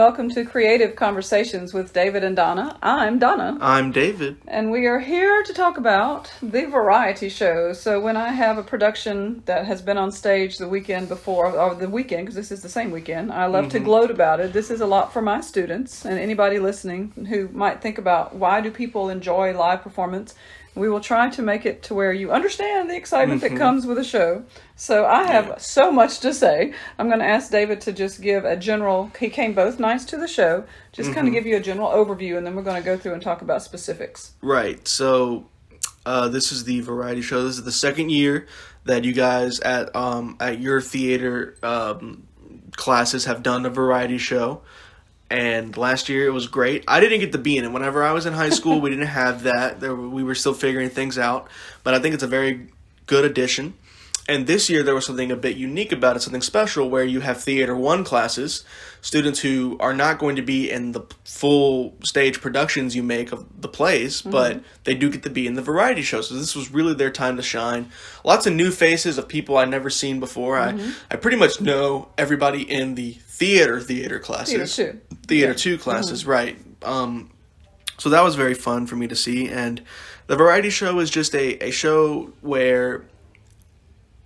welcome to Creative Conversations with David and Donna. I'm Donna. I'm David. And we are here to talk about the variety shows. So when I have a production that has been on stage the weekend before, or the weekend, because this is the same weekend, I love to gloat about it. This is a lot for my students and anybody listening who might think about why do people enjoy live performance. We will try to make it to where you understand the excitement that comes with a show. So I have so much to say. I'm going to ask David to just give a general, he came both nights to the show, just kind of give you a general overview, and then we're going to go through and talk about specifics. Right. So this is the variety show. This is the second year that you guys at your theater classes have done a variety show. And last year it was great. I didn't get to be in it. Whenever I was in high school, we didn't have that. We were still figuring things out. But I think it's a very good addition. And this year there was something a bit unique about it, something special, where you have Theater 1 classes, students who are not going to be in the full stage productions you make of the plays, but they do get to be in the variety shows. So this was really their time to shine. Lots of new faces of people I'd never seen before. I pretty much know everybody in the theater classes. Theater 2 classes, right. So that was very fun for me to see. And the variety show is just a show where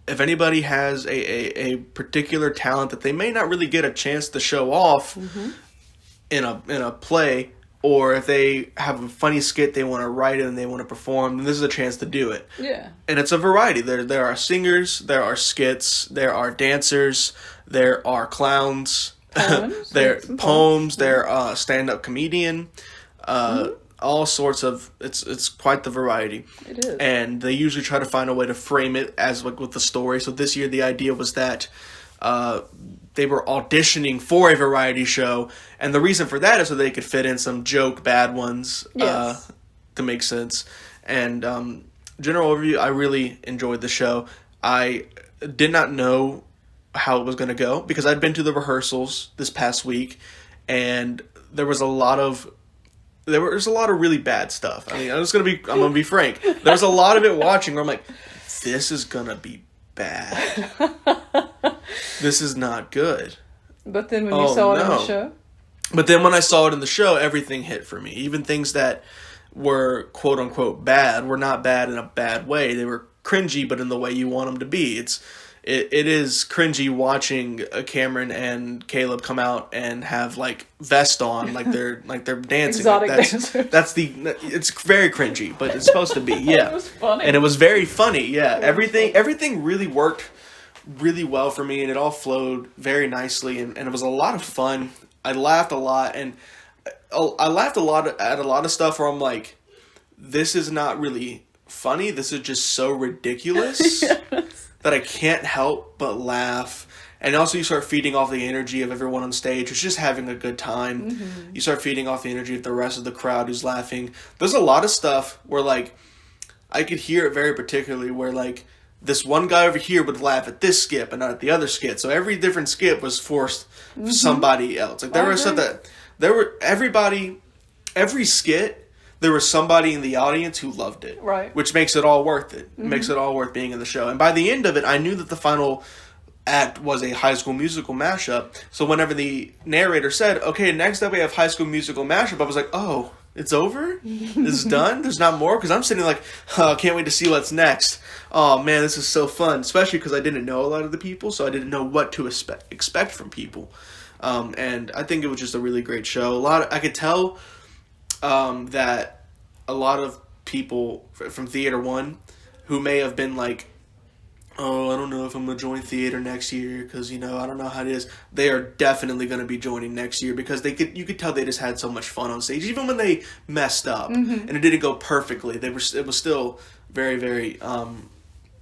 if anybody has a particular talent that they may not really get a chance to show off in a play, or if they have a funny skit they want to write and they want to perform, then this is a chance to do it. Yeah. And it's a variety. There are singers, there are skits, there are dancers, there are clowns, there are poems, there are stand-up comedian, all sorts of, it's quite the variety. It is. And they usually try to find a way to frame it as like with the story. So this year the idea was that they were auditioning for a variety show, and the reason for that is so they could fit in some joke bad ones to make sense. And general overview, I really enjoyed the show. I did not know how it was going to go because I'd been to the rehearsals this past week, and there was a lot of really bad stuff. I mean, I'm gonna be frank. There's a lot of it watching where I'm like, this is gonna be bad. This is not good. But then when you saw it in the show? But then when I saw it in the show, everything hit for me. Even things that were quote unquote bad were not bad in a bad way. They were cringy, but in the way you want them to be. It is cringy watching Cameron and Caleb come out and have like vest on, like they're dancing. Exotic dancers. It's very cringy, but it's supposed to be. Yeah, it was funny, and it was very funny. Yeah, everything really worked really well for me, and it all flowed very nicely, and it was a lot of fun. I laughed a lot, and I laughed a lot at a lot of stuff where I'm like, this is not really funny. This is just so ridiculous. Yes. That I can't help but laugh. And also you start feeding off the energy of everyone on stage who's just having a good time. You start feeding off the energy of the rest of the crowd who's laughing. There's a lot of stuff where, like, I could hear it very particularly where, like, this one guy over here would laugh at this skit but not at the other skit. So every different skit was forced for somebody else. Like, there was stuff that... Every skit... There was somebody in the audience who loved it. Right. Which makes it all worth it. It makes it all worth being in the show. And by the end of it, I knew that the final act was a High School Musical mashup. So whenever the narrator said, okay, next up we have High School Musical mashup, I was like, oh, it's over? It's done? There's not more? Because I'm sitting like, oh, can't wait to see what's next. Oh, man, this is so fun. Especially because I didn't know a lot of the people, so I didn't know what to expect from people. And I think it was just a really great show. I could tell... that a lot of people from Theater 1 who may have been like, oh, I don't know if I'm going to join theater next year because, I don't know how it is. They are definitely going to be joining next year because you could tell they just had so much fun on stage. Even when they messed up and it didn't go perfectly, it was still very, very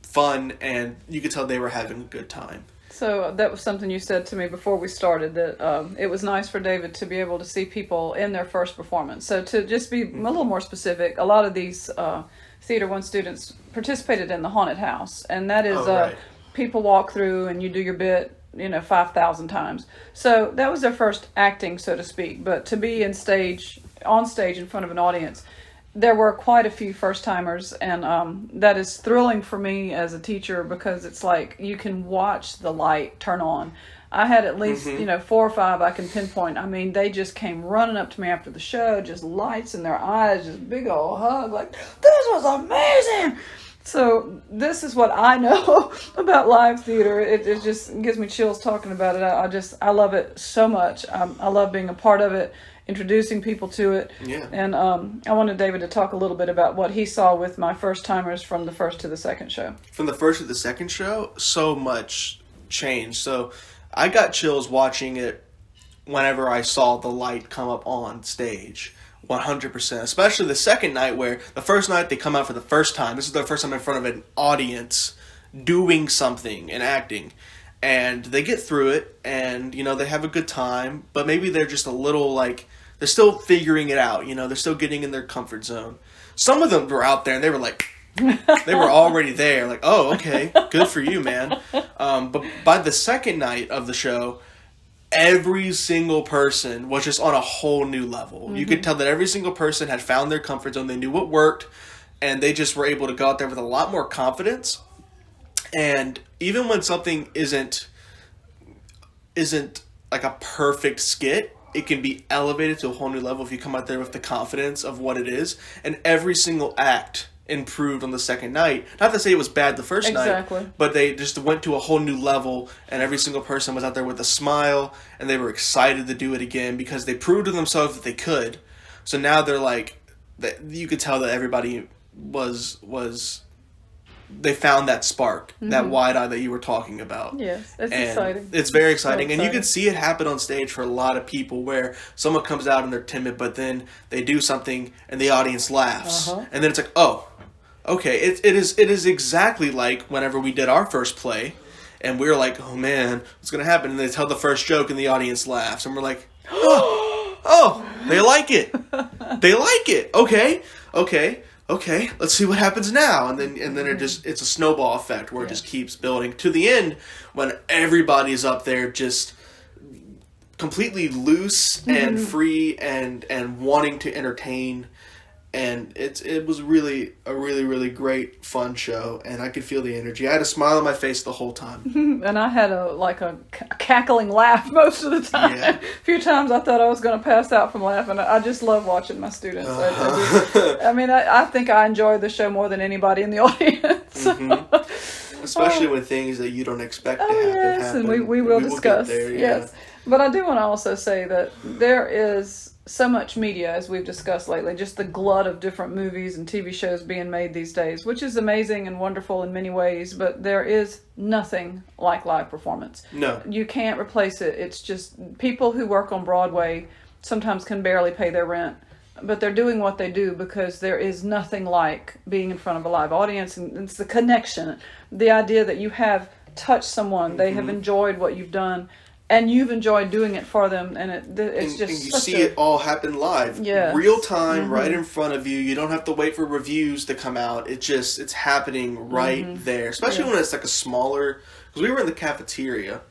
fun, and you could tell they were having a good time. So that was something you said to me before we started, that it was nice for David to be able to see people in their first performance. So to just be a little more specific, a lot of these Theater 1 students participated in the haunted house. And that is people walk through and you do your bit, 5,000 times. So that was their first acting, so to speak. But to be on stage in front of an audience, there were quite a few first-timers, and that is thrilling for me as a teacher because it's like you can watch the light turn on. I had at least, 4 or 5 I can pinpoint. I mean, they just came running up to me after the show, just lights in their eyes, just big old hug, like, this was amazing! So this is what I know about live theater. It just gives me chills talking about it. I love it so much. I love being a part of it, introducing people to it. Yeah. And I wanted David to talk a little bit about what he saw with my first timers from the first to the second show. From the first to the second show, so much changed. So I got chills watching it whenever I saw the light come up on stage. 100%. Especially the second night, where the first night they come out for the first time. This is their first time in front of an audience doing something and acting. And they get through it and, they have a good time. But maybe they're just a little they're still figuring it out. They're still getting in their comfort zone. Some of them were out there and they were like, they were already there. Like, oh, okay, good for you, man. But by the second night of the show, every single person was just on a whole new level. You could tell that every single person had found their comfort zone. They knew what worked, and they just were able to go out there with a lot more confidence. And even when something isn't like a perfect skit, it can be elevated to a whole new level if you come out there with the confidence of what it is. And every single act improved on the second night. Not to say it was bad the first night, but they just went to a whole new level, and every single person was out there with a smile, and they were excited to do it again because they proved to themselves that they could. So now they're like, you could tell that everybody they found that spark, that wide eye that you were talking about. Yes, it's exciting. It's very exciting. And you can see it happen on stage for a lot of people, where someone comes out and they're timid, but then they do something and the audience laughs. And then it's like, oh, okay, it is exactly like whenever we did our first play, and we were like, oh man, what's going to happen? And they tell the first joke and the audience laughs, and we're like, oh, they like it. They like it. Okay, let's see what happens now. And then it's a snowball effect where it just keeps building to the end when everybody's up there just completely loose and free and wanting to entertain. And it was really a really great, fun show, and I could feel the energy. I had a smile on my face the whole time. And I had a cackling laugh most of the time. Yeah. A few times I thought I was going to pass out from laughing. I just love watching my students. I think I enjoy the show more than anybody in the audience. Especially when things that you don't expect to happen. And we will discuss. There, yes. But I do want to also say that there is so much media, as we've discussed lately, just the glut of different movies and TV shows being made these days, which is amazing and wonderful in many ways, but there is nothing like live performance. No. You can't replace it. It's just people who work on Broadway sometimes can barely pay their rent, but they're doing what they do because there is nothing like being in front of a live audience, and it's the connection, the idea that you have touched someone, they have enjoyed what you've done, and you've enjoyed doing it for them, and it's just and you see it all happen live, real time, right in front of you. You don't have to wait for reviews to come out. It's happening right there. Especially when it's like a smaller, because we were in the cafeteria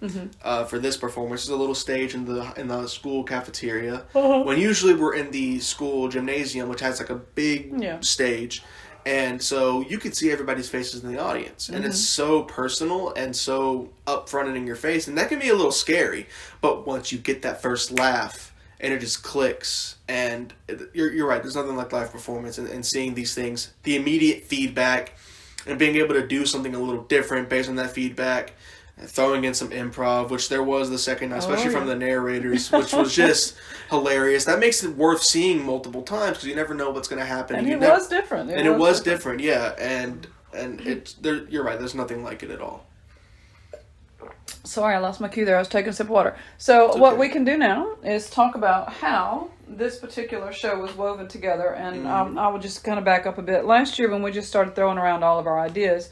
for this performance. It's a little stage in the school cafeteria. When usually we're in the school gymnasium, which has like a big stage. And so you could see everybody's faces in the audience. And it's so personal and so upfront and in your face. And that can be a little scary. But once you get that first laugh and it just clicks. And you're right, there's nothing like live performance and seeing these things. The immediate feedback and being able to do something a little different based on that feedback. And throwing in some improv, which there was the second night, especially from the narrators, which was just hilarious. That makes it worth seeing multiple times because you never know what's going to happen. And it was different. It was different, yeah. And you're right. There's nothing like it at all. Sorry, I lost my cue there. I was taking a sip of water. So what we can do now is talk about how this particular show was woven together. And I will just kind of back up a bit. Last year when we just started throwing around all of our ideas,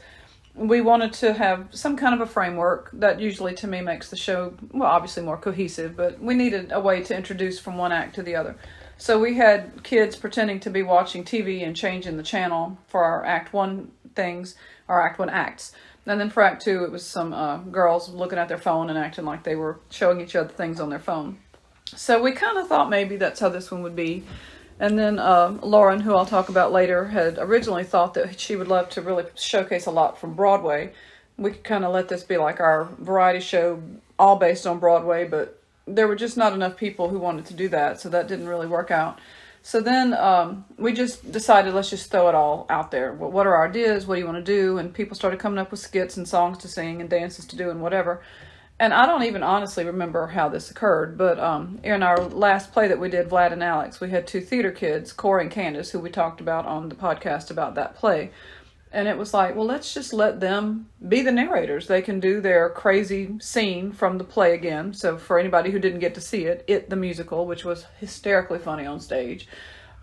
we wanted to have some kind of a framework that usually to me makes the show, well, obviously more cohesive, but we needed a way to introduce from one act to the other. So we had kids pretending to be watching TV and changing the channel for our Act 1 things, our Act 1 acts. And then for Act 2, it was some girls looking at their phone and acting like they were showing each other things on their phone. So we kind of thought maybe that's how this one would be. And then Lauren, who I'll talk about later, had originally thought that she would love to really showcase a lot from Broadway. We could kind of let this be like our variety show all based on Broadway, but there were just not enough people who wanted to do that, so that didn't really work out. So then we just decided, let's just throw it all out there. What are our ideas? What do you want to do? And people started coming up with skits and songs to sing and dances to do and whatever. And I don't even honestly remember how this occurred, but in our last play that we did, Vlad and Alex, we had two theater kids, Corey and Candace, who we talked about on the podcast about that play. And it was like, well, let's just let them be the narrators. They can do their crazy scene from the play again. So for anybody who didn't get to see it, It the Musical, which was hysterically funny on stage.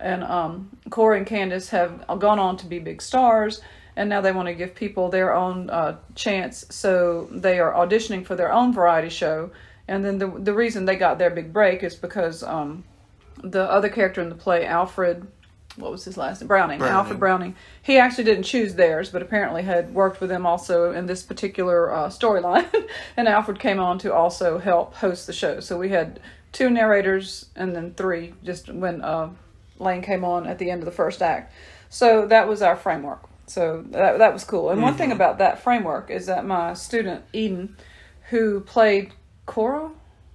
And Corey and Candace have gone on to be big stars. And now they want to give people their own chance. So they are auditioning for their own variety show. And then the reason they got their big break is because the other character in the play, Alfred... what was his last name? Browning. Alfred Browning. He actually didn't choose theirs, but apparently had worked with them also in this particular storyline. And Alfred came on to also help host the show. So we had 2 narrators and then 3 just when Lane came on at the end of the first act. So that was our framework. So that was cool. And one thing about that framework is that my student, Eden, who played Cora,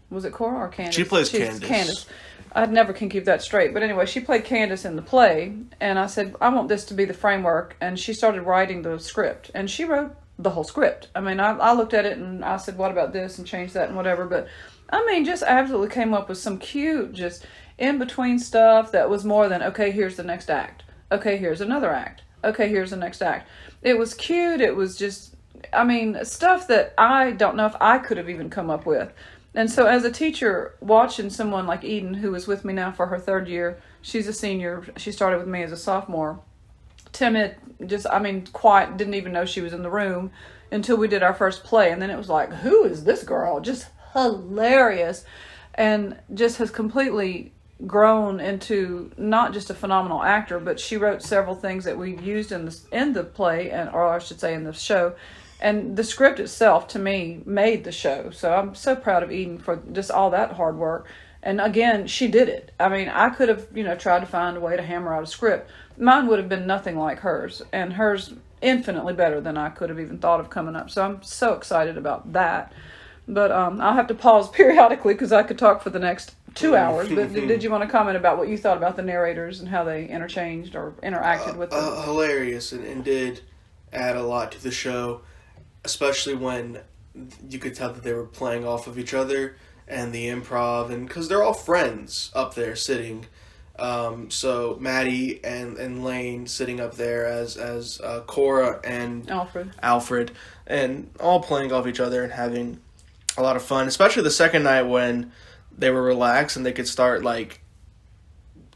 was it Cora or Candace? She plays Candace. Candace. I never can keep that straight. But anyway, she played Candace in the play, and I said, I want this to be the framework, and she started writing the script, and she wrote the whole script. I mean, I looked at it, and I said, what about this, and changed that, and whatever, but, I mean, just absolutely came up with some cute, just in-between stuff that was more than, okay, here's the next act. Okay, here's another act. Okay, here's the next act. It was cute, it was just, I mean, stuff that I don't know if I could have even come up with. And so as a teacher, watching someone like Eden, who is with me now for her 3rd year, she's a senior, she started with me as a sophomore, timid, just, I mean, quiet, didn't even know she was in the room until we did our first play. And then it was like, who is this girl? Just hilarious. And just has completely grown into not just a phenomenal actor, but she wrote several things that we used in the play, or I should say in the show. And the script itself, to me, made the show. So I'm so proud of Eden for just all that hard work. And again, she did it. I mean, I could have, tried to find a way to hammer out a script. Mine would have been nothing like hers. And hers infinitely better than I could have even thought of coming up. So I'm so excited about that. But I'll have to pause periodically because I could talk for the next 2 hours. But did you want to comment about what you thought about the narrators and how they interchanged or interacted with them? Hilarious and did add a lot to the show. Especially when you could tell that they were playing off of each other and the improv, and because they're all friends up there sitting. So Maddie and Lane sitting up there as Cora and Alfred, and all playing off each other and having a lot of fun. Especially the second night when they were relaxed and they could start like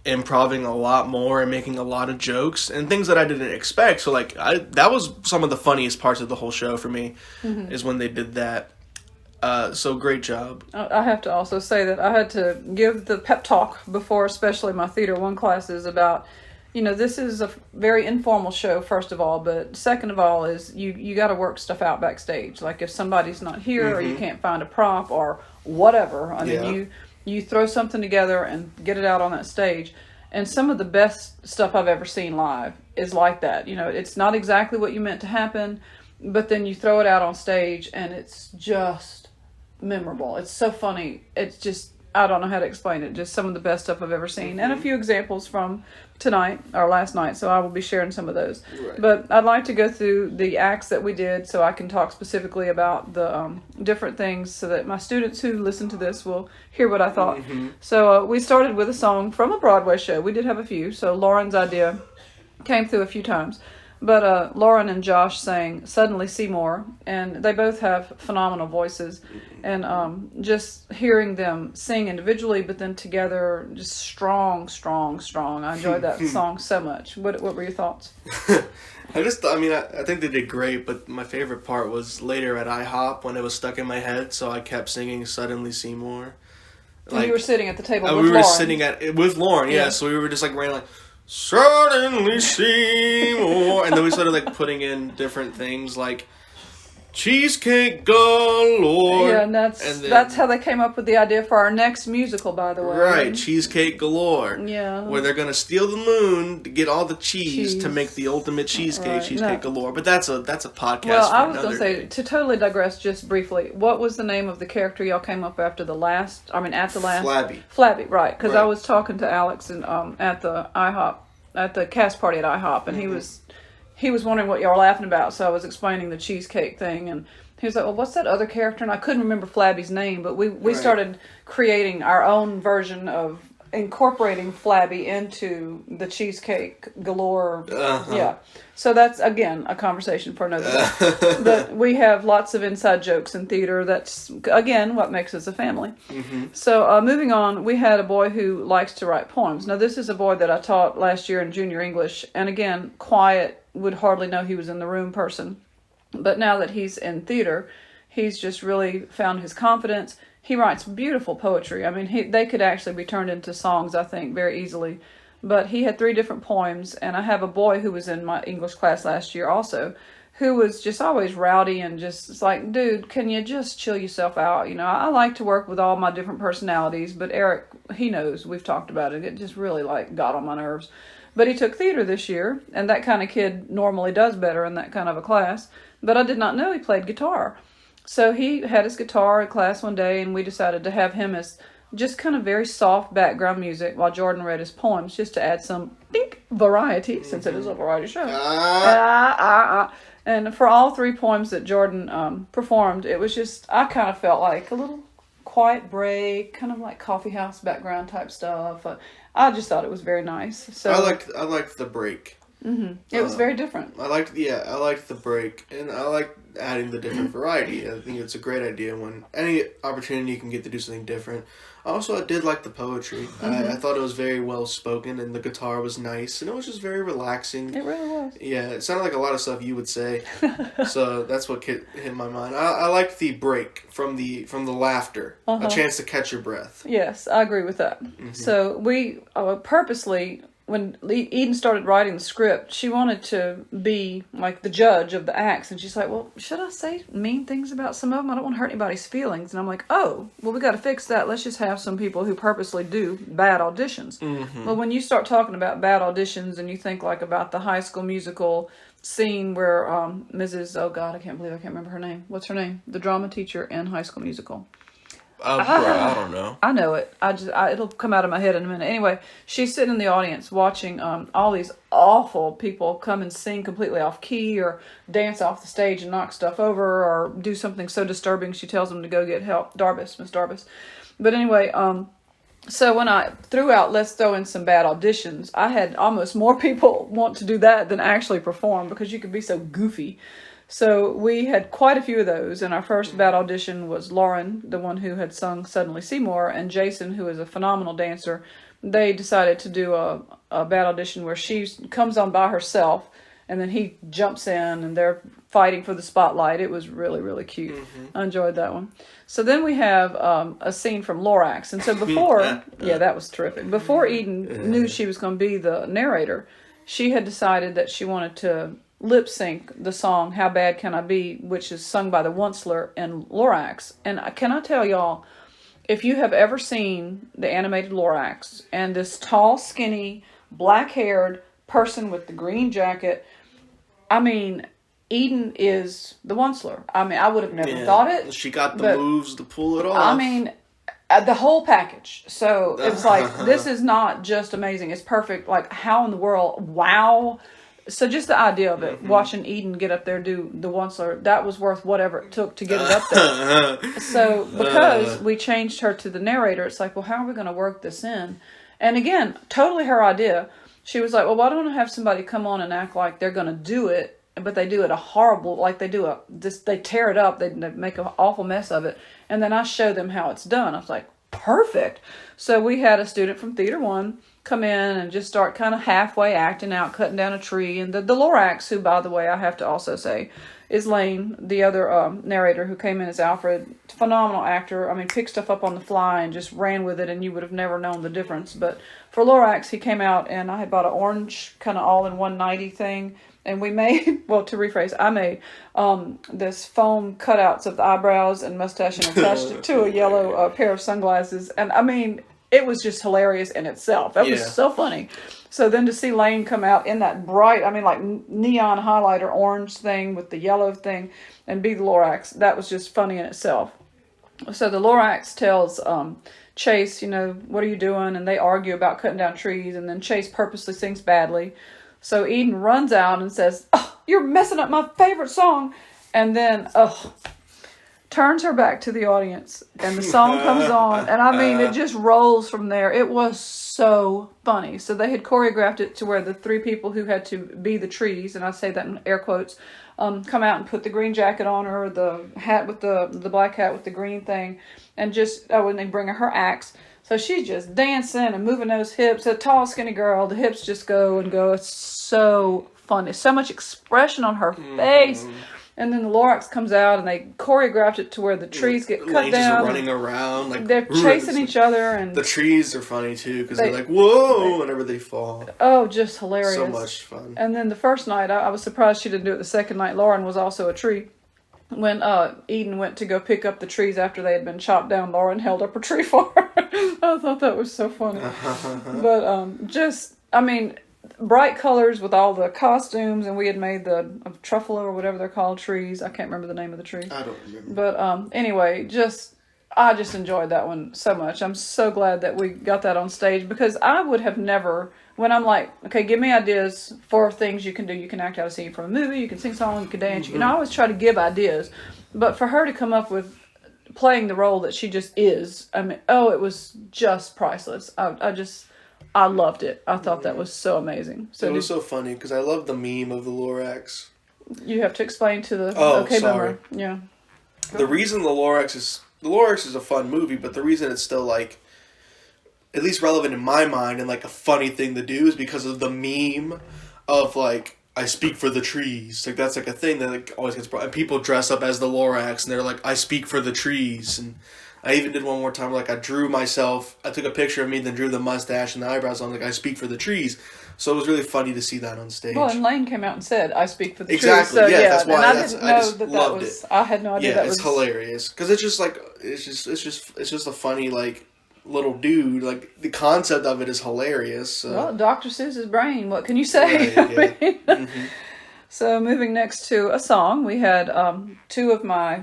improving a lot more and making a lot of jokes and things that I didn't expect. So like that was some of the funniest parts of the whole show for me, is when they did that. So great job. I have to also say that I had to give the pep talk before, especially my Theater 1 classes, about, this is a very informal show, first of all, but second of all is you got to work stuff out backstage. Like if somebody's not here or you can't find a prop or whatever, I mean, you throw something together and get it out on that stage. And some of the best stuff I've ever seen live is like that. It's not exactly what you meant to happen, but then you throw it out on stage and it's just memorable. It's so funny. It's just, I don't know how to explain it. Just some of the best stuff I've ever seen. And a few examples from tonight or last night. So I will be sharing some of those. Right. But I'd like to go through the acts that we did so I can talk specifically about the different things so that my students who listen to this will hear what I thought. So we started with a song from a Broadway show. We did have a few. So Lauren's idea came through a few times. But Lauren and Josh sang Suddenly Seymour, and they both have phenomenal voices. And just hearing them sing individually, but then together, just strong. I enjoyed that song so much. What were your thoughts? I think they did great, but my favorite part was later at IHOP when it was stuck in my head, so I kept singing Suddenly Seymour. And you were sitting at the table with Lauren. We were sitting with Lauren, yeah. So we were just like ranting like, Suddenly Seymour, and then we started like putting in different things like cheesecake galore. Yeah, and that's how they came up with the idea for our next musical, by the way. Right, cheesecake galore. Yeah. Where they're gonna steal the moon to get all the cheese to make the ultimate cheesecake, cheesecake galore. But that's a podcast. Well, for I was another gonna say, day. to totally digress just briefly, what was the name of the character y'all came up after the last? I mean, at the last. Flabby, right? Because I was talking to Alex and at the IHOP, at the cast party at IHOP, and he was wondering what y'all were laughing about, so I was explaining the cheesecake thing, and he was like, well, what's that other character? And I couldn't remember Flabby's name, but we started creating our own version of incorporating Flabby into the cheesecake galore. Yeah. So that's, again, a conversation for another day. But we have lots of inside jokes in theater. That's, again, what makes us a family. Mm-hmm. So moving on, we had a boy who likes to write poems. Now, this is a boy that I taught last year in junior English. And again, quiet, would hardly know he was in the room person. But now that he's in theater, he's just really found his confidence. He writes beautiful poetry. I mean, they could actually be turned into songs, I think, very easily. But he had 3 different poems, and I have a boy who was in my English class last year also, who was just always rowdy and just, it's like, dude, can you just chill yourself out? You know, I like to work with all my different personalities, but Eric, he knows, we've talked about it. It just really, got on my nerves. But he took theater this year, and that kind of kid normally does better in that kind of a class. But I did not know he played guitar. So he had his guitar at class one day, and we decided to have him as just kind of very soft background music while Jordan read his poems, just to add some variety, since it is a variety show. And for all 3 poems that Jordan performed, it was just, I kind of felt like a little quiet break, kind of like coffee house background type stuff. I just thought it was very nice. So I liked the break. Mm-hmm. It was very different. I liked the break, and I liked adding the different variety. I think it's a great idea when any opportunity you can get to do something different. Also, I did like the poetry. I thought it was very well spoken, and the guitar was nice, and it was just very relaxing. It really was. Yeah, it sounded like a lot of stuff you would say. So that's what hit my mind. I liked the break from the laughter, a chance to catch your breath. Yes, I agree with that. Mm-hmm. So we purposely, when Eden started writing the script, she wanted to be like the judge of the acts, and she's like, well, should I say mean things about some of them? I don't want to hurt anybody's feelings. And I'm like, oh, well, we got to fix that. Let's just have some people who purposely do bad auditions. Mm-hmm. Well, when you start talking about bad auditions and you think like about the High School Musical scene where Mrs. Oh God, I can't remember her name. What's her name? The drama teacher in High School Musical. I don't know. I know it. It'll come out of my head in a minute. Anyway, she's sitting in the audience watching all these awful people come and sing completely off key or dance off the stage and knock stuff over or do something so disturbing she tells them to go get help. Miss Darbus. But anyway, so when I threw out, let's throw in some bad auditions, I had almost more people want to do that than actually perform because you could be so goofy. So we had quite a few of those, and our first bad audition was Lauren, the one who had sung Suddenly Seymour, and Jason, who is a phenomenal dancer. They decided to do a bad audition where she comes on by herself, and then he jumps in, and they're fighting for the spotlight. It was really, really cute. Mm-hmm. I enjoyed that one. So then we have a scene from Lorax, and so before, that was terrific. Before Eden knew she was going to be the narrator, she had decided that she wanted to lip sync the song How Bad Can I Be, which is sung by the Onceler in Lorax. And can I tell y'all, if you have ever seen the animated Lorax and this tall, skinny, black-haired person with the green jacket, I mean, Eden is the Onceler. I mean, I would have never thought it. She got the moves to pull it off. I mean, the whole package. So it's like, this is not just amazing. It's perfect. Like, how in the world? Wow. So just the idea of it, watching Eden get up there, do the Onceler, that was worth whatever it took to get it up there. So because we changed her to the narrator, it's like, well, how are we going to work this in? And again, totally her idea. She was like, well, why don't I have somebody come on and act like they're going to do it, but they do it a horrible, like they tear it up, they make an awful mess of it, and then I show them how it's done. I was like, perfect. So we had a student from Theater 1 come in and just start kind of halfway acting out, cutting down a tree. And the Lorax, who, by the way, I have to also say, is Lane, the other narrator who came in as Alfred. Phenomenal actor. I mean, picked stuff up on the fly and just ran with it, and you would have never known the difference. But for Lorax, he came out, and I had bought an orange kind of all-in-one nighty thing. And we made, well, to rephrase, I made this foam cutouts of the eyebrows and mustache and attached it to a yellow pair of sunglasses. And I mean, it was just hilarious in itself. That was so funny. So then to see Lane come out in that bright, I mean, like neon highlighter orange thing with the yellow thing and be the Lorax, that was just funny in itself. So the Lorax tells Chase, what are you doing? And they argue about cutting down trees. And then Chase purposely sings badly. So Eden runs out and says, "Oh, you're messing up my favorite song." And then, turns her back to the audience. And the song comes on. And I mean, it just rolls from there. It was so funny. So they had choreographed it to where the three people who had to be the trees, and I say that in air quotes, come out and put the green jacket on her, the hat with the black hat with the green thing. And just, when they bring her axe. So she's just dancing and moving those hips. A tall, skinny girl, the hips just go and go. It's so funny. So much expression on her face. And then the Lorax comes out and they choreographed it to where the trees get cut down. Just running around. Like, they're chasing each other. And the trees are funny too because they're like, whoa, whenever they fall. Oh, just hilarious. So much fun. And then the first night, I was surprised she didn't do it the second night. Lauren was also a tree. When Eden went to go pick up the trees after they had been chopped down, Lauren held up a tree for her. I thought that was so funny. But bright colors with all the costumes, and we had made the truffalo or whatever they're called trees. I can't remember the name of the tree. I don't remember. But anyway, I just enjoyed that one so much. I'm so glad that we got that on stage because I would have never, when I'm like, okay, give me ideas for things you can do. You can act out a scene from a movie, you can sing a song, you can dance. You can always try to give ideas. But for her to come up with playing the role that she just is, I mean, it was just priceless. I loved it. I thought that was so amazing. So it was so funny because I love the meme of the Lorax. You have to explain to the sorry. Boomer. Yeah. The reason the Lorax is a fun movie, but the reason it's still like at least relevant in my mind and like a funny thing to do is because of the meme of like I speak for the trees. Like that's like a thing that like always gets brought. And people dress up as the Lorax and they're like I speak for the trees. And I even did one more time where like I took a picture of me, then drew the mustache and the eyebrows on like I speak for the trees. So it was really funny to see that on stage. Well, and Lane came out and said, "I speak for the trees." Exactly. So, that's why. And I didn't know that was. I had no idea that was. Yeah, it's hilarious because it's just like it's just a funny like little dude. Like the concept of it is hilarious. So. Well, Dr. Seuss's brain. What can you say? Yeah. So moving next to a song, we had two of my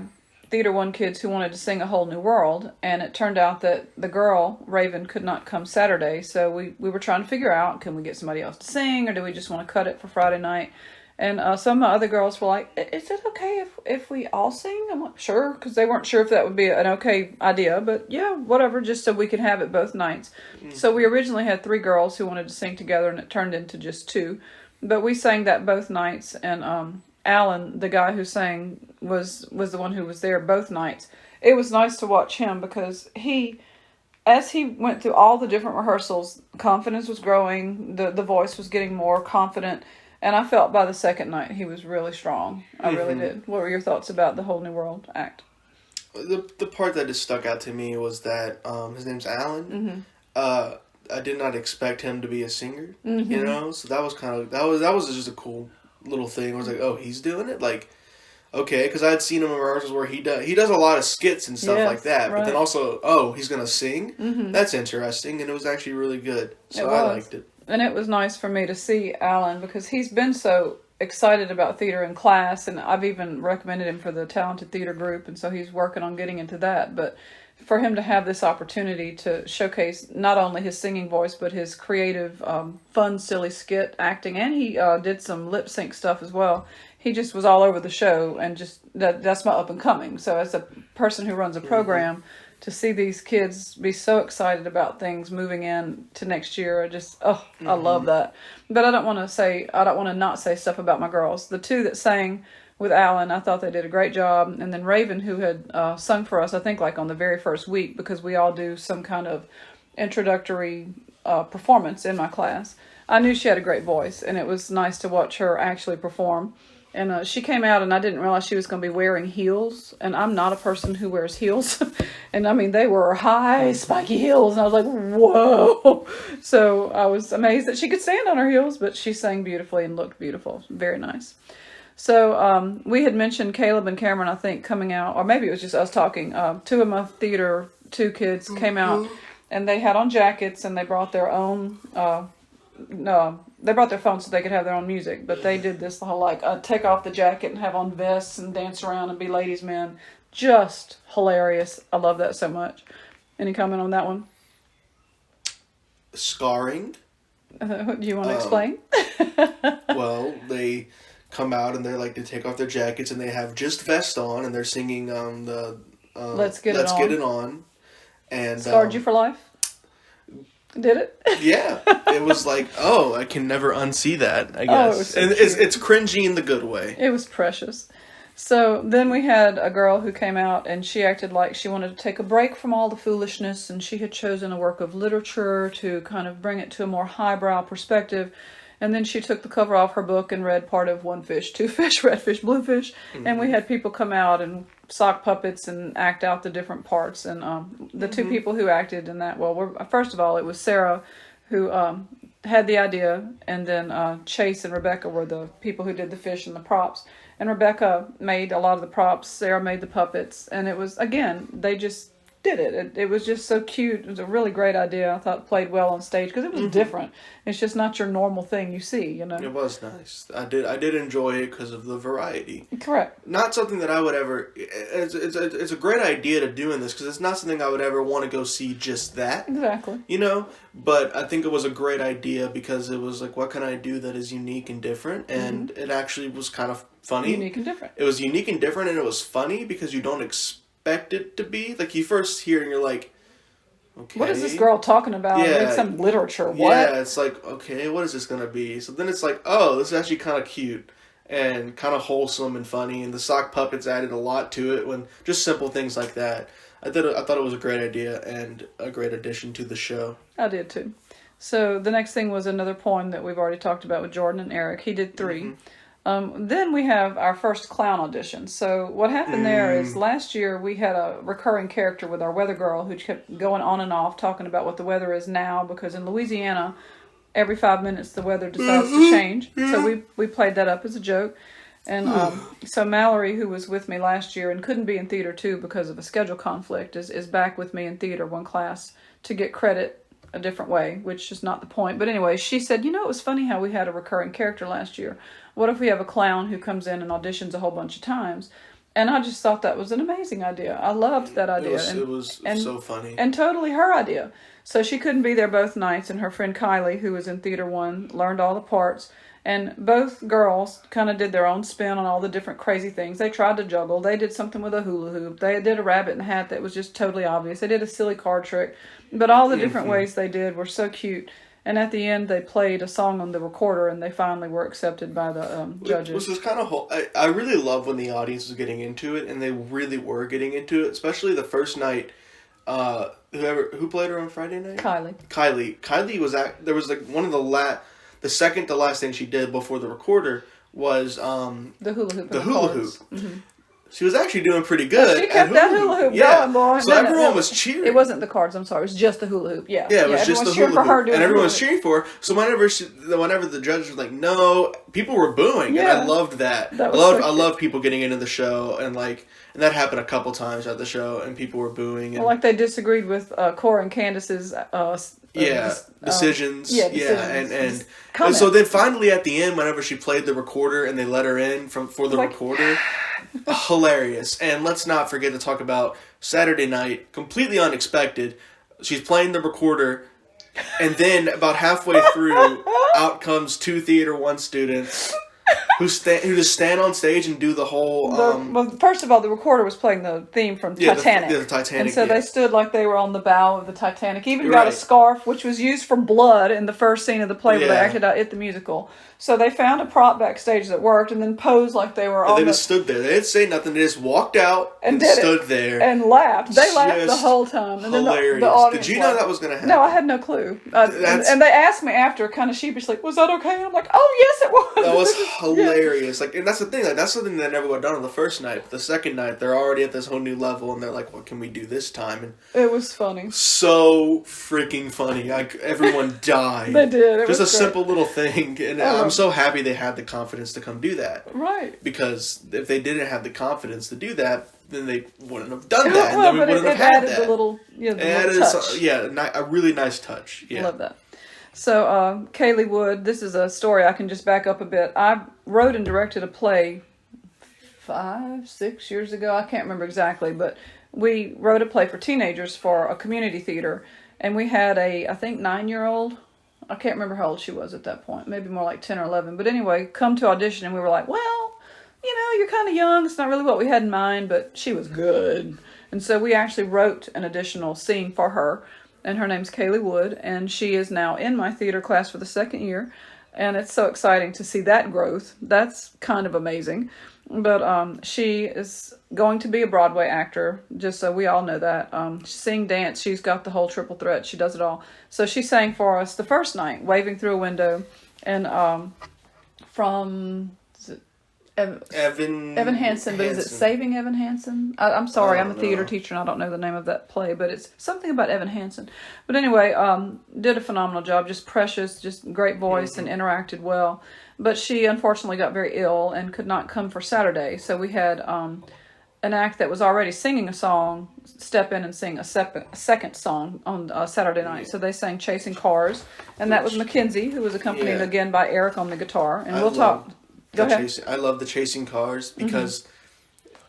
Theater One kids who wanted to sing A Whole New World, and it turned out that the girl, Raven, could not come Saturday, so we were trying to figure out, can we get somebody else to sing, or do we just want to cut it for Friday night? And some of my other girls were like, is it okay if we all sing? I'm like, sure, because they weren't sure if that would be an okay idea, but yeah, whatever, just so we could have it both nights. So we originally had 3 girls who wanted to sing together, and it turned into just 2, but we sang that both nights, and Alan, the guy who sang, was the one who was there both nights. It was nice to watch him because as he went through all the different rehearsals, confidence was growing, the voice was getting more confident, and I felt by the second night he was really strong. I really did. What were your thoughts about the Whole New World act? The part that just stuck out to me was that his name's Alan. I did not expect him to be a singer, so that was just a cool little thing. I was like, oh, he's doing it? Like, okay, because I had seen him in rehearsals where he does a lot of skits and stuff like that, but then also, he's going to sing? That's interesting, and it was actually really good, so I liked it. And it was nice for me to see Alan, because he's been so excited about theater in class, and I've even recommended him for the Talented Theater group, and so he's working on getting into that, but for him to have this opportunity to showcase not only his singing voice, but his creative, fun, silly skit acting, and he did some lip sync stuff as well. He just was all over the show, and just that's my up and coming. So as a person who runs a program, to see these kids be so excited about things moving in to next year, I love that. But I don't want to not say stuff about my girls. The 2 that sang with Alan, I thought they did a great job. And then Raven, who had sung for us, I think like on the very first week, because we all do some kind of introductory performance in my class. I knew she had a great voice, and it was nice to watch her actually perform. And she came out, and I didn't realize she was going to be wearing heels. And I'm not a person who wears heels. And I mean, they were high, spiky heels. And I was like, whoa. So I was amazed that she could stand on her heels, but she sang beautifully and looked beautiful. Very nice. So we had mentioned Caleb and Cameron, I think, coming out, or maybe it was just us talking. Two of my theater 2 kids came out, and they had on jackets, and they brought their own, no, they brought their phones so they could have their own music, but they did this whole, like, take off the jacket and have on vests and dance around and be ladies' men. Just hilarious. I love that so much. Any comment on that one? Scarring. Do you want to explain? Well, they come out and they're like, they take off their jackets and they have just vest on, and they're singing the Let's Get It On. And Scarred you for life? Did it? Yeah. It was like, oh, I can never unsee that, I guess. It was so and it's cringy in the good way. It was precious. So then we had a girl who came out, and she acted like she wanted to take a break from all the foolishness, and she had chosen a work of literature to kind of bring it to a more highbrow perspective. And then she took the cover off her book and read part of One Fish, Two Fish, Red Fish, Blue Fish. And we had people come out and sock puppets and act out the different parts. And the 2 people who acted in that, first of all, it was Sarah who had the idea, and then Chase and Rebecca were the people who did the fish and the props. And Rebecca made a lot of the props. Sarah made the puppets. And it was, again, they just did it. It was just so cute. It was a really great idea. I thought it played well on stage because it was different. It's just not your normal thing you see, you know. It was nice. I did enjoy it because of the variety. Correct. Not something that I would ever. It's a great idea to do in this because it's not something I would ever want to go see just that. Exactly. You know, but I think it was a great idea because it was like, what can I do that is unique and different? And it actually was kind of funny. Unique and different. It was unique and different, and it was funny because you don't expect it to be. Like, you first hear and you're like, okay, what is this girl talking about? Yeah. Like some literature. What? Yeah, it's like, okay, what is this going to be? So then it's like, oh, this is actually kind of cute and kind of wholesome and funny. And the sock puppets added a lot to it when just simple things like that. I thought it was a great idea and a great addition to the show. I did too. So the next thing was another poem that we've already talked about with Jordan and Eric. He did 3. Then we have our first clown audition. So what happened there is last year we had a recurring character with our weather girl who kept going on and off talking about what the weather is now, because in Louisiana, every 5 minutes the weather decides to change. So we played that up as a joke. And so Mallory, who was with me last year and couldn't be in theater 2 because of a schedule conflict, is back with me in theater 1 class to get credit a different way, which is not the point. But anyway, she said, it was funny how we had a recurring character last year. What if we have a clown who comes in and auditions a whole bunch of times? And I just thought that was an amazing idea. I loved that idea. It was so funny. And totally her idea. So she couldn't be there both nights, and her friend Kylie, who was in Theater 1, learned all the parts. And both girls kind of did their own spin on all the different crazy things. They tried to juggle. They did something with a hula hoop. They did a rabbit in a hat that was just totally obvious. They did a silly card trick. But all the different ways they did were so cute. And at the end, they played a song on the recorder, and they finally were accepted by the judges. Which was kind of I really love when the audience was getting into it, and they really were getting into it, especially the first night. Who played her on Friday night? Kylie was there was like one of the second to last thing she did before the recorder was the hula hoop. The hula hoop. She was actually doing pretty good. She kept that hula hoop going, boy. So everyone was cheering. It wasn't the cards, I'm sorry. It was just the hula hoop. Yeah. Yeah, it was just the hula hoop. And everyone was cheering for her. So whenever the judges were like, no, people were booing. Yeah. And I loved that. I loved people getting into the show. And that happened a couple times at the show. And people were booing. And, they disagreed with Cora and Candace's decisions. And so then finally at the end, whenever she played the recorder and they let her in for the recorder, hilarious. And let's not forget to talk about Saturday night, completely unexpected. She's playing the recorder, and then about halfway through, out comes 2 Theater 1 students who just stand on stage and do the whole... first of all, the recorder was playing the theme from Titanic. The Titanic, and so they stood like they were on the bow of the Titanic. Even got a scarf, which was used for blood in the first scene of the play where they acted out It the Musical. So they found a prop backstage that worked and then posed like they were They just stood there. They didn't say nothing. They just walked out and stood there. And laughed. They laughed the whole time. And hilarious. Then the audience Did you know that was going to happen? No, I had no clue. And they asked me after, kind of sheepishly, was that okay? And I'm like, oh, yes, it was. That was hilarious. Like, and that's the thing. Like, that's something that never got done on the first night. But the second night, they're already at this whole new level, and they're like, "What can we do this time?" And it was funny. So freaking funny. Like, everyone died. They did. Just a simple little thing, and I'm so happy they had the confidence to come do that. Right. Because if they didn't have the confidence to do that, then they wouldn't have done that. Well, and then we wouldn't have had that. The little, the little touch. A really nice touch. Yeah. I love that. So, Kaylee Wood, this is a story I can just back up a bit. I wrote and directed a play 5-6 years ago. I can't remember exactly, but we wrote a play for teenagers for a community theater. And we had I think 9-year-old. I can't remember how old she was at that point. Maybe more like 10 or 11. But anyway, come to audition and we were like, well, you're kind of young. It's not really what we had in mind, but she was good. And so we actually wrote an additional scene for her. And her name's Kaylee Wood, and she is now in my theater class for the second year. And it's so exciting to see that growth. That's kind of amazing. But she is going to be a Broadway actor, just so we all know that. Sing, dance, she's got the whole triple threat. She does it all. So she sang for us the first night, Waving Through a Window. And from... Evan Hansen, but is it Saving Evan Hansen? I'm sorry, I'm a theater teacher and I don't know the name of that play, but it's something about Evan Hansen. But anyway, did a phenomenal job, just precious, just great voice and interacted well. But she unfortunately got very ill and could not come for Saturday, so we had an act that was already singing a song step in and sing a second song on Saturday night. So they sang Chasing Cars, and that was Mackenzie, who was accompanied again by Eric on the guitar. And we'll talk... Go ahead. I love the Chasing Cars because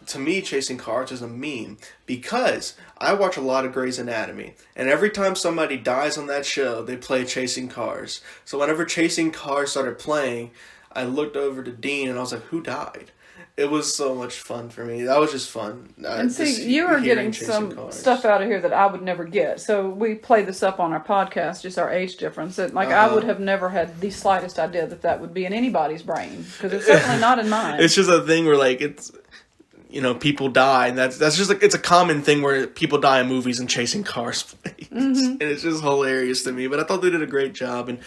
to me, Chasing Cars is a meme because I watch a lot of Grey's Anatomy, and every time somebody dies on that show, they play Chasing Cars. So whenever Chasing Cars started playing, I looked over to Dean and I was like, who died? It was so much fun for me. That was just fun. And see, you are getting some stuff out of here that I would never get. So we played this up on our podcast, just our age difference. I would have never had the slightest idea that would be in anybody's brain. Because it's certainly not in mine. It's just a thing where, like, it's... people die, and that's just like, it's a common thing where people die in movies and Chasing Cars plays. And it's just hilarious to me. But I thought they did a great job, and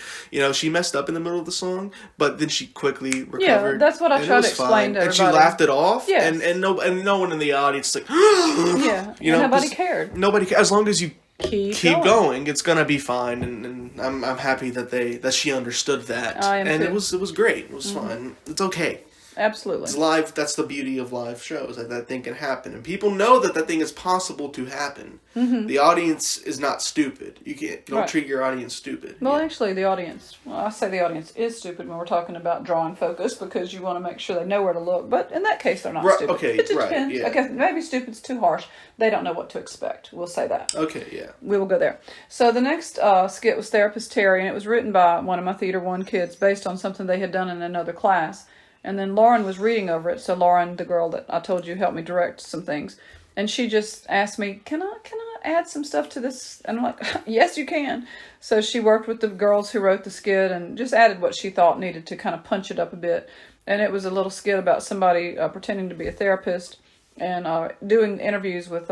she messed up in the middle of the song, but then she quickly recovered. Yeah, that's what I try to explain to everybody. And she laughed it off, yes. and no one in the audience like, yeah, nobody cared. Nobody, as long as you keep going, it's gonna be fine. And I'm happy that she understood that. I am and too. it was great. It was fun. It's okay. Absolutely. It's live. That's the beauty of live shows. That thing can happen. And people know that thing is possible to happen. The audience is not stupid. Don't treat your audience stupid. Well, actually, I say the audience is stupid when we're talking about drawing focus because you want to make sure they know where to look. But in that case, they're not stupid. Okay, it depends. Yeah. Okay, maybe stupid's too harsh. They don't know what to expect. We'll say that. Okay, yeah. We will go there. So the next skit was Therapist Terry, and it was written by one of my Theater 1 kids based on something they had done in another class. And then Lauren was reading over it. So Lauren, the girl that I told you helped me direct some things, and she just asked me, "Can I add some stuff to this?" And I'm like, "Yes, you can." So she worked with the girls who wrote the skit and just added what she thought needed to kind of punch it up a bit. And it was a little skit about somebody pretending to be a therapist and doing interviews with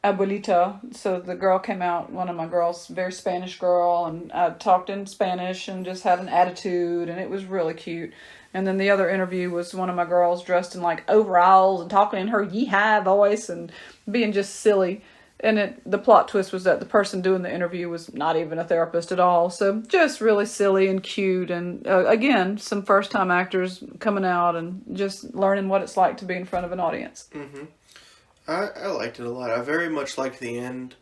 Abuelita. So the girl came out, one of my girls, very Spanish girl, and I talked in Spanish and just had an attitude, and it was really cute. And then the other interview was one of my girls dressed in like overalls and talking in her yee-haw voice and being just silly. And the plot twist was that the person doing the interview was not even a therapist at all. So just really silly and cute. And again, some first-time actors coming out and just learning what it's like to be in front of an audience. Mm-hmm. I liked it a lot. I very much liked the end.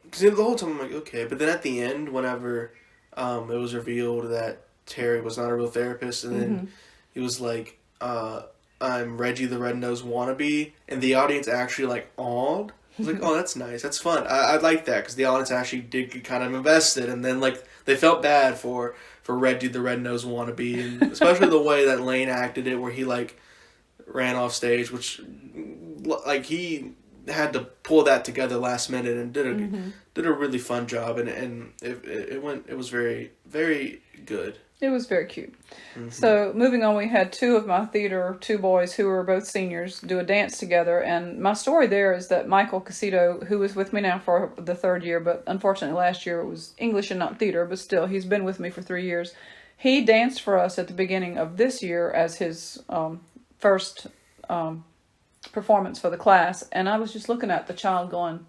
Because the whole time I'm like, okay. But then at the end, whenever it was revealed that Terry was not a real therapist, and then he was like, I'm Reggie the Red-Nosed Wannabe, and the audience actually like awed. I was like, oh, that's nice. That's fun. I like that, because the audience actually did get kind of invested, and then like they felt bad for Reggie the Red-Nosed Wannabe, and especially the way that Lane acted it, where he like ran off stage, which like he had to pull that together last minute and did a really fun job, and it was very, very good. It was very cute. So moving on, we had two boys who were both seniors do a dance together. And my story there is that Michael Casito, who was with me now for the third year, but unfortunately last year it was English and not theater, but still he's been with me for 3 years. he danced for us at the beginning of this year as his first performance for the class. And I was just looking at the child going,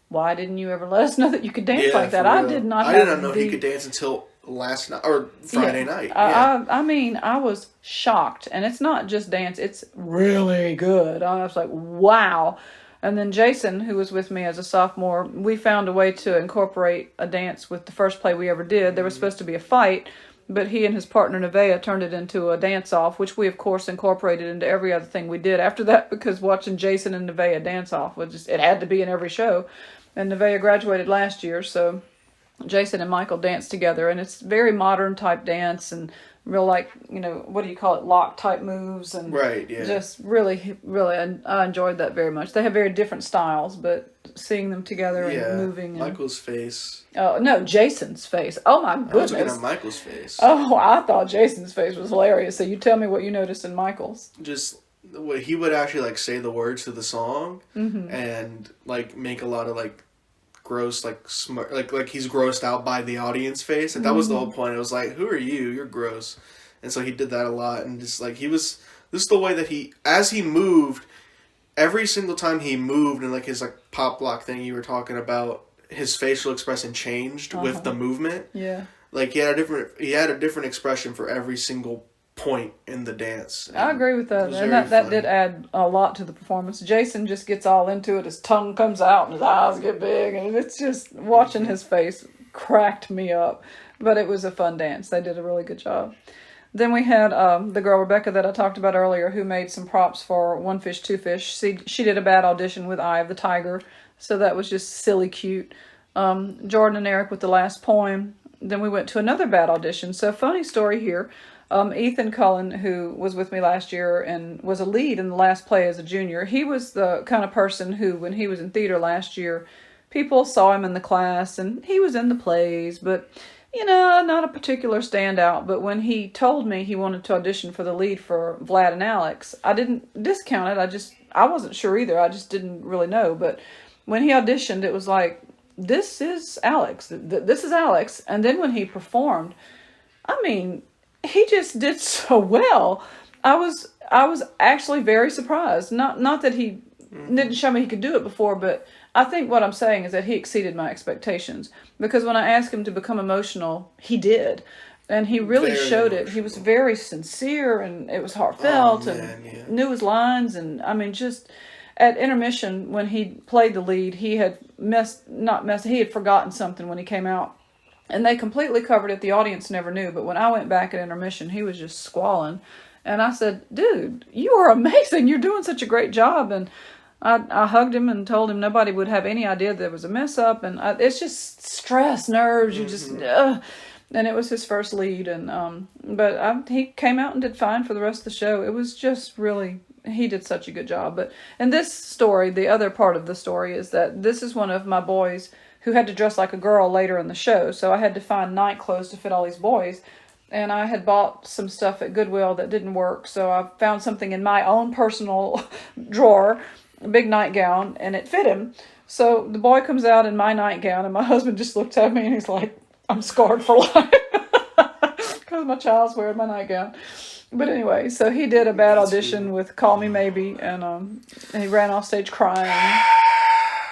why didn't you ever let us know that you could dance like that? I did not. I did not know he could dance until last night or Friday night. Yeah. I mean, I was shocked, and it's not just dance; it's really good. I was like, wow. And then Jason, who was with me as a sophomore, we found a way to incorporate a dance with the first play we ever did. There was supposed to be a fight, but he and his partner Nevaeh turned it into a dance-off, which we, of course, incorporated into every other thing we did after that, because watching Jason and Nevaeh dance-off, it had to be in every show. And Nevaeh graduated last year, so Jason and Michael danced together, and it's very modern type dance and real, like, what do you call it, lock type moves, and right, yeah. Just really, really, I enjoyed that very much. They have very different styles, but seeing them together and moving. Michael's face. Oh, no, Jason's face. Oh, my goodness. I was looking at Michael's face. Oh, I thought Jason's face was hilarious. So you tell me what you noticed in Michael's. Just the way he would actually, like, say the words to the song and, like, make a lot of, like, gross, like, smart, like he's grossed out by the audience face. And that was the whole point. It was like, who are you? You're gross. And so he did that a lot. And just, like, this is the way that as he moved, every single time he moved and, like, his, like, pop block thing you were talking about, his facial expression changed with the movement. Yeah. Like, he had a different expression for every single point in the dance. I agree with that. And that did add a lot to the performance. Jason just gets all into it. His tongue comes out and his eyes get big. And it's just, watching his face cracked me up. But it was a fun dance. They did a really good job. Then we had the girl, Rebecca, that I talked about earlier, who made some props for One Fish, Two Fish. She did a bad audition with Eye of the Tiger. So that was just silly cute. Jordan and Eric with the last poem. Then we went to another bad audition. So funny story here. Ethan Cullen, who was with me last year and was a lead in the last play as a junior, he was the kind of person who, when he was in theater last year, people saw him in the class and he was in the plays, but, not a particular standout. But when he told me he wanted to audition for the lead for Vlad and Alex, I didn't discount it. I wasn't sure either. I just didn't really know. But when he auditioned, it was like, this is Alex. This is Alex. And then when he performed, I mean, he just did so well. I was actually very surprised. Not that he didn't show me he could do it before, but I think what I'm saying is that he exceeded my expectations. Because when I asked him to become emotional, he did. And he really showed it. He was very sincere, and it was heartfelt, knew his lines. And I mean, just at intermission, when he played the lead, he had he had forgotten something when he came out. And they completely covered it. The audience never knew. But when I went back at intermission, he was just squalling. And I said, dude, you are amazing. You're doing such a great job. And I hugged him and told him nobody would have any idea there was a mess up. And it's just stress, nerves. You just, and it was his first lead. And but he came out and did fine for the rest of the show. It was just really, he did such a good job. But in this story, the other part of the story is that this is one of my boys who had to dress like a girl later in the show. So I had to find night clothes to fit all these boys. And I had bought some stuff at Goodwill that didn't work. So I found something in my own personal drawer, a big nightgown, and it fit him. So the boy comes out in my nightgown, and my husband just looked at me and he's like, I'm scarred for life. Because my child's wearing my nightgown. But anyway, so he did a bad audition with Call Me Maybe, and he ran off stage crying.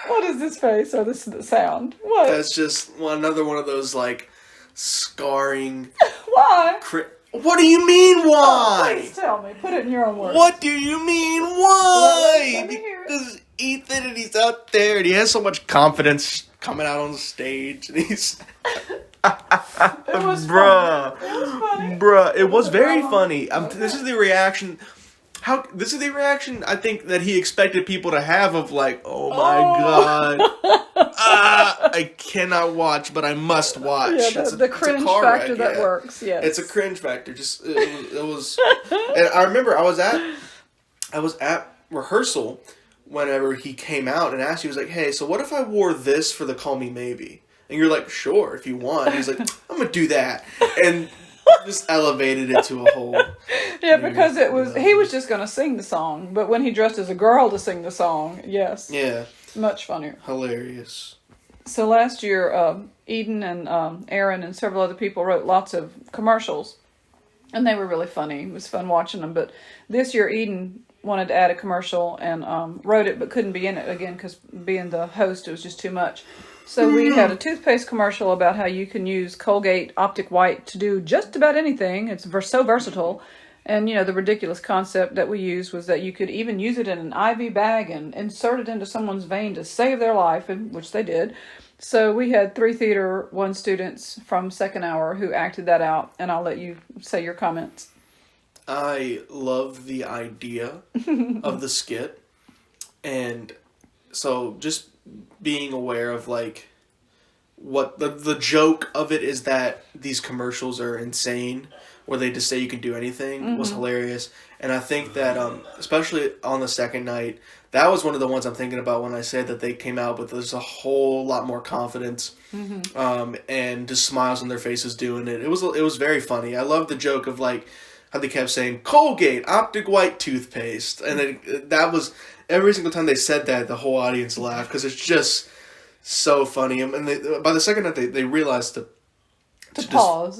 What is this face? Or this is the sound? What? That's just another one of those, like, scarring... Why? What do you mean, why? Oh, please tell me. Put it in your own words. What do you mean, why? Let me hear it. Because Ethan, and he's out there, and he has so much confidence coming out on the stage, and he's... It was Bruh. funny. It was funny. Bruh, it was very funny. This is the reaction... This is the reaction I think that he expected people to have of like, oh my god, I cannot watch, but I must watch. Yeah, the cringe factor that works. Yes, it's a cringe factor. Just it was, and I remember I was at rehearsal whenever he came out and asked. He was like, "Hey, so what if I wore this for the Call Me Maybe?" And you're like, "Sure, if you want." He's like, "I'm gonna do that," and just elevated it to a whole... Yeah, because he was just going to sing the song, but when he dressed as a girl to sing the song, yes. Yeah. Much funnier. Hilarious. So last year, Eden and Aaron and several other people wrote lots of commercials, and they were really funny. It was fun watching them. But this year, Eden wanted to add a commercial and wrote it, but couldn't be in it again because being the host, it was just too much. So we had a toothpaste commercial about how you can use Colgate Optic White to do just about anything. It's so versatile. And, the ridiculous concept that we used was that you could even use it in an IV bag and insert it into someone's vein to save their life, which they did. So we had 3 Theater 1 students from second hour who acted that out, and I'll let you say your comments. I love the idea of the skit, and so just being aware of like what the joke of it is that these commercials are insane, where they just say you can do anything, was hilarious. And I think that especially on the second night, that was one of the ones I'm thinking about when I said that they came out with just a whole lot more confidence, and just smiles on their faces doing it. It was very funny. I love the joke of like how they kept saying Colgate Optic White toothpaste, and then that was every single time they said that, the whole audience laughed because it's just so funny. And by the second night, they realized to pause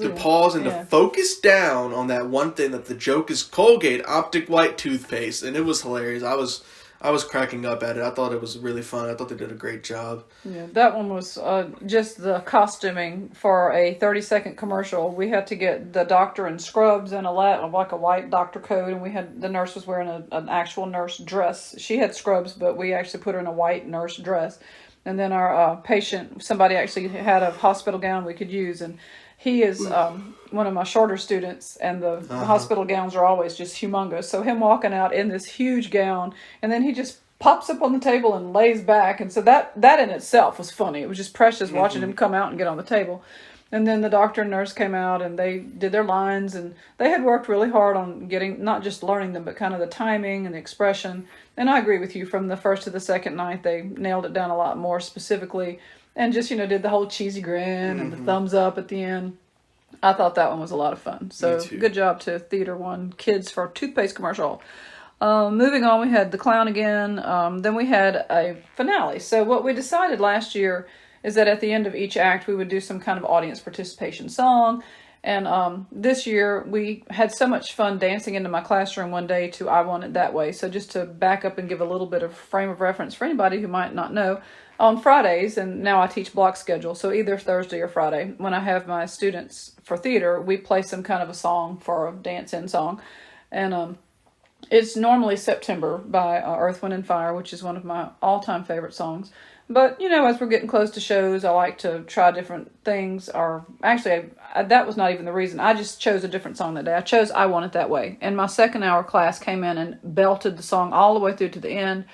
and to focus down on that one thing, that the joke is Colgate Optic White toothpaste, and it was hilarious. I was cracking up at it. I thought it was really fun. I thought they did a great job. Yeah, that one was just the costuming for a 30-second commercial. We had to get the doctor in scrubs and like a white doctor coat, and the nurse was wearing an actual nurse dress. She had scrubs, but we actually put her in a white nurse dress. And then our patient, somebody actually had a hospital gown we could use, and he is one of my shorter students, and the hospital gowns are always just humongous. So him walking out in this huge gown, and then he just pops up on the table and lays back. And so that in itself was funny. It was just precious watching him come out and get on the table. And then the doctor and nurse came out, and they did their lines, and they had worked really hard on getting, not just learning them, but kind of the timing and the expression. And I agree with you, from the first to the second night, they nailed it down a lot more specifically. And just, did the whole cheesy grin and the thumbs up at the end. I thought that one was a lot of fun. So good job to Theater 1 kids for a toothpaste commercial. Moving on, we had the clown again. Then we had a finale. So what we decided last year is that at the end of each act, we would do some kind of audience participation song. And this year, we had so much fun dancing into my classroom one day to I Want It That Way. So just to back up and give a little bit of frame of reference for anybody who might not know, on Fridays, and now I teach block schedule, so either Thursday or Friday, when I have my students for theater, we play some kind of a song for a dance-in song. And it's normally September by Earth, Wind, and Fire, which is one of my all-time favorite songs. But, as we're getting close to shows, I like to try different things. Or actually, that was not even the reason. I just chose a different song that day. I chose I Want It That Way. And my second hour class came in and belted the song all the way through to the end,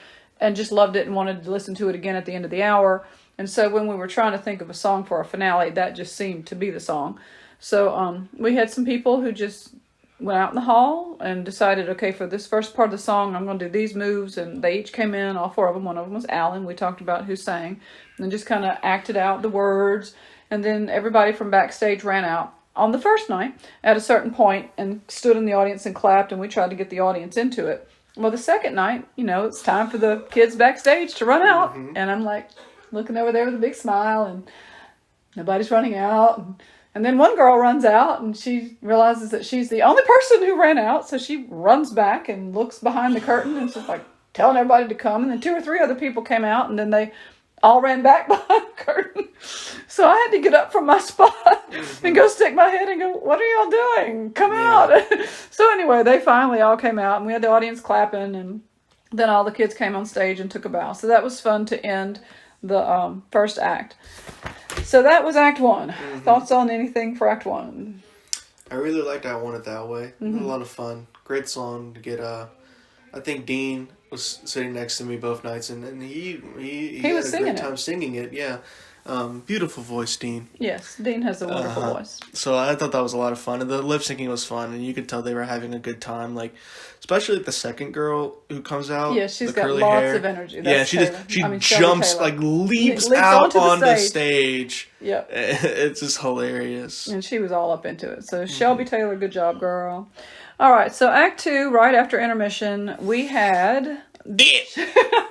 and just loved it and wanted to listen to it again at the end of the hour. And so when we were trying to think of a song for a finale, that just seemed to be the song. So we had some people who just went out in the hall and decided, okay, for this first part of the song, I'm going to do these moves. And they each came in, all 4 of them. One of them was Alan. We talked about who sang. And just kind of acted out the words. And then everybody from backstage ran out on the first night at a certain point and stood in the audience and clapped. And we tried to get the audience into it. Well, the second night, it's time for the kids backstage to run out. And I'm like looking over there with a big smile, and nobody's running out. And then one girl runs out, and she realizes that she's the only person who ran out. So she runs back and looks behind the curtain, and she's like telling everybody to come. And then 2 or 3 other people came out, and then they all ran back behind the curtain. So I had to get up from my spot and go stick my head and go, what are y'all doing? Come out. So anyway, they finally all came out, and we had the audience clapping, and then all the kids came on stage and took a bow. So that was fun to end the first act. So that was Act 1. Thoughts on anything for Act 1? I really liked I Want It That Way. It was a lot of fun. Great song to get. I think Dean was sitting next to me both nights, and he had a great time singing it. Yeah, beautiful voice, Dean. Yes, Dean has a wonderful voice. So I thought that was a lot of fun, and the lip syncing was fun, and you could tell they were having a good time. Like, especially the second girl who comes out. Yeah, she's got lots of energy. That's she jumps, like leaps out on the stage. Yeah, it's just hilarious. And she was all up into it. So Shelby Taylor, good job, girl. All right, so Act 2, right after intermission, we had the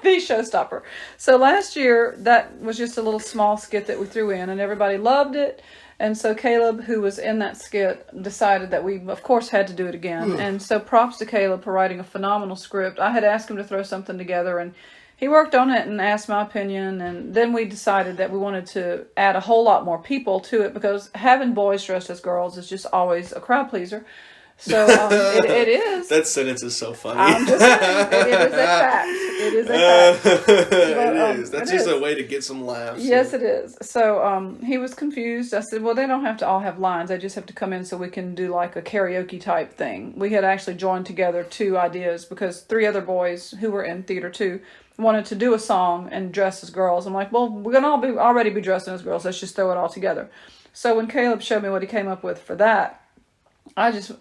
showstopper. So last year, that was just a little small skit that we threw in, and everybody loved it. And so Caleb, who was in that skit, decided that we, of course, had to do it again. And so props to Caleb for writing a phenomenal script. I had asked him to throw something together, and he worked on it and asked my opinion. And then we decided that we wanted to add a whole lot more people to it, because having boys dressed as girls is just always a crowd pleaser. So it is. That sentence is so funny. I'm just saying, it is a fact. It is a fact. But, it is. That's just a way to get some laughs. Yes, it is. So he was confused. I said, well, they don't have to all have lines. They just have to come in so we can do like a karaoke type thing. We had actually joined together 2 ideas, because 3 other boys who were in theater too wanted to do a song and dress as girls. I'm like, well, we're going to already be dressing as girls. Let's just throw it all together. So when Caleb showed me what he came up with for that,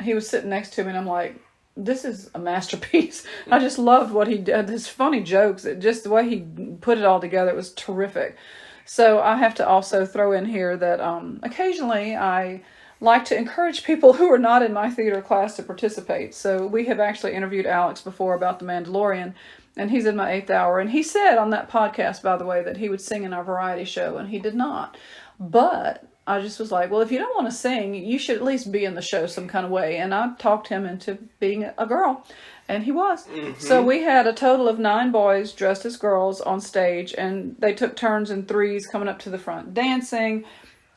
he was sitting next to me, and I'm like, this is a masterpiece. I just loved what he did. His funny jokes, just the way he put it all together, it was terrific. So I have to also throw in here that occasionally I like to encourage people who are not in my theater class to participate. So we have actually interviewed Alex before about The Mandalorian, and he's in my 8th hour. And he said on that podcast, by the way, that he would sing in our variety show, and he did not. But I just was like, well, if you don't want to sing, you should at least be in the show some kind of way. And I talked him into being a girl, and he was. Mm-hmm. So we had a total of 9 boys dressed as girls on stage, and they took turns in threes coming up to the front dancing.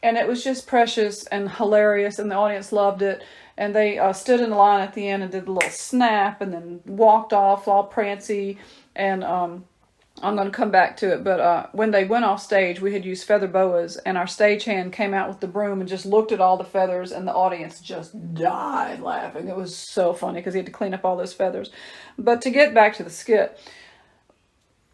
And it was just precious and hilarious, and the audience loved it. And they stood in the line at the end and did a little snap, and then walked off all prancy. And I'm going to come back to it, but when they went off stage, we had used feather boas, and our stagehand came out with the broom and just looked at all the feathers, and the audience just died laughing. It was so funny because he had to clean up all those feathers. But to get back to the skit,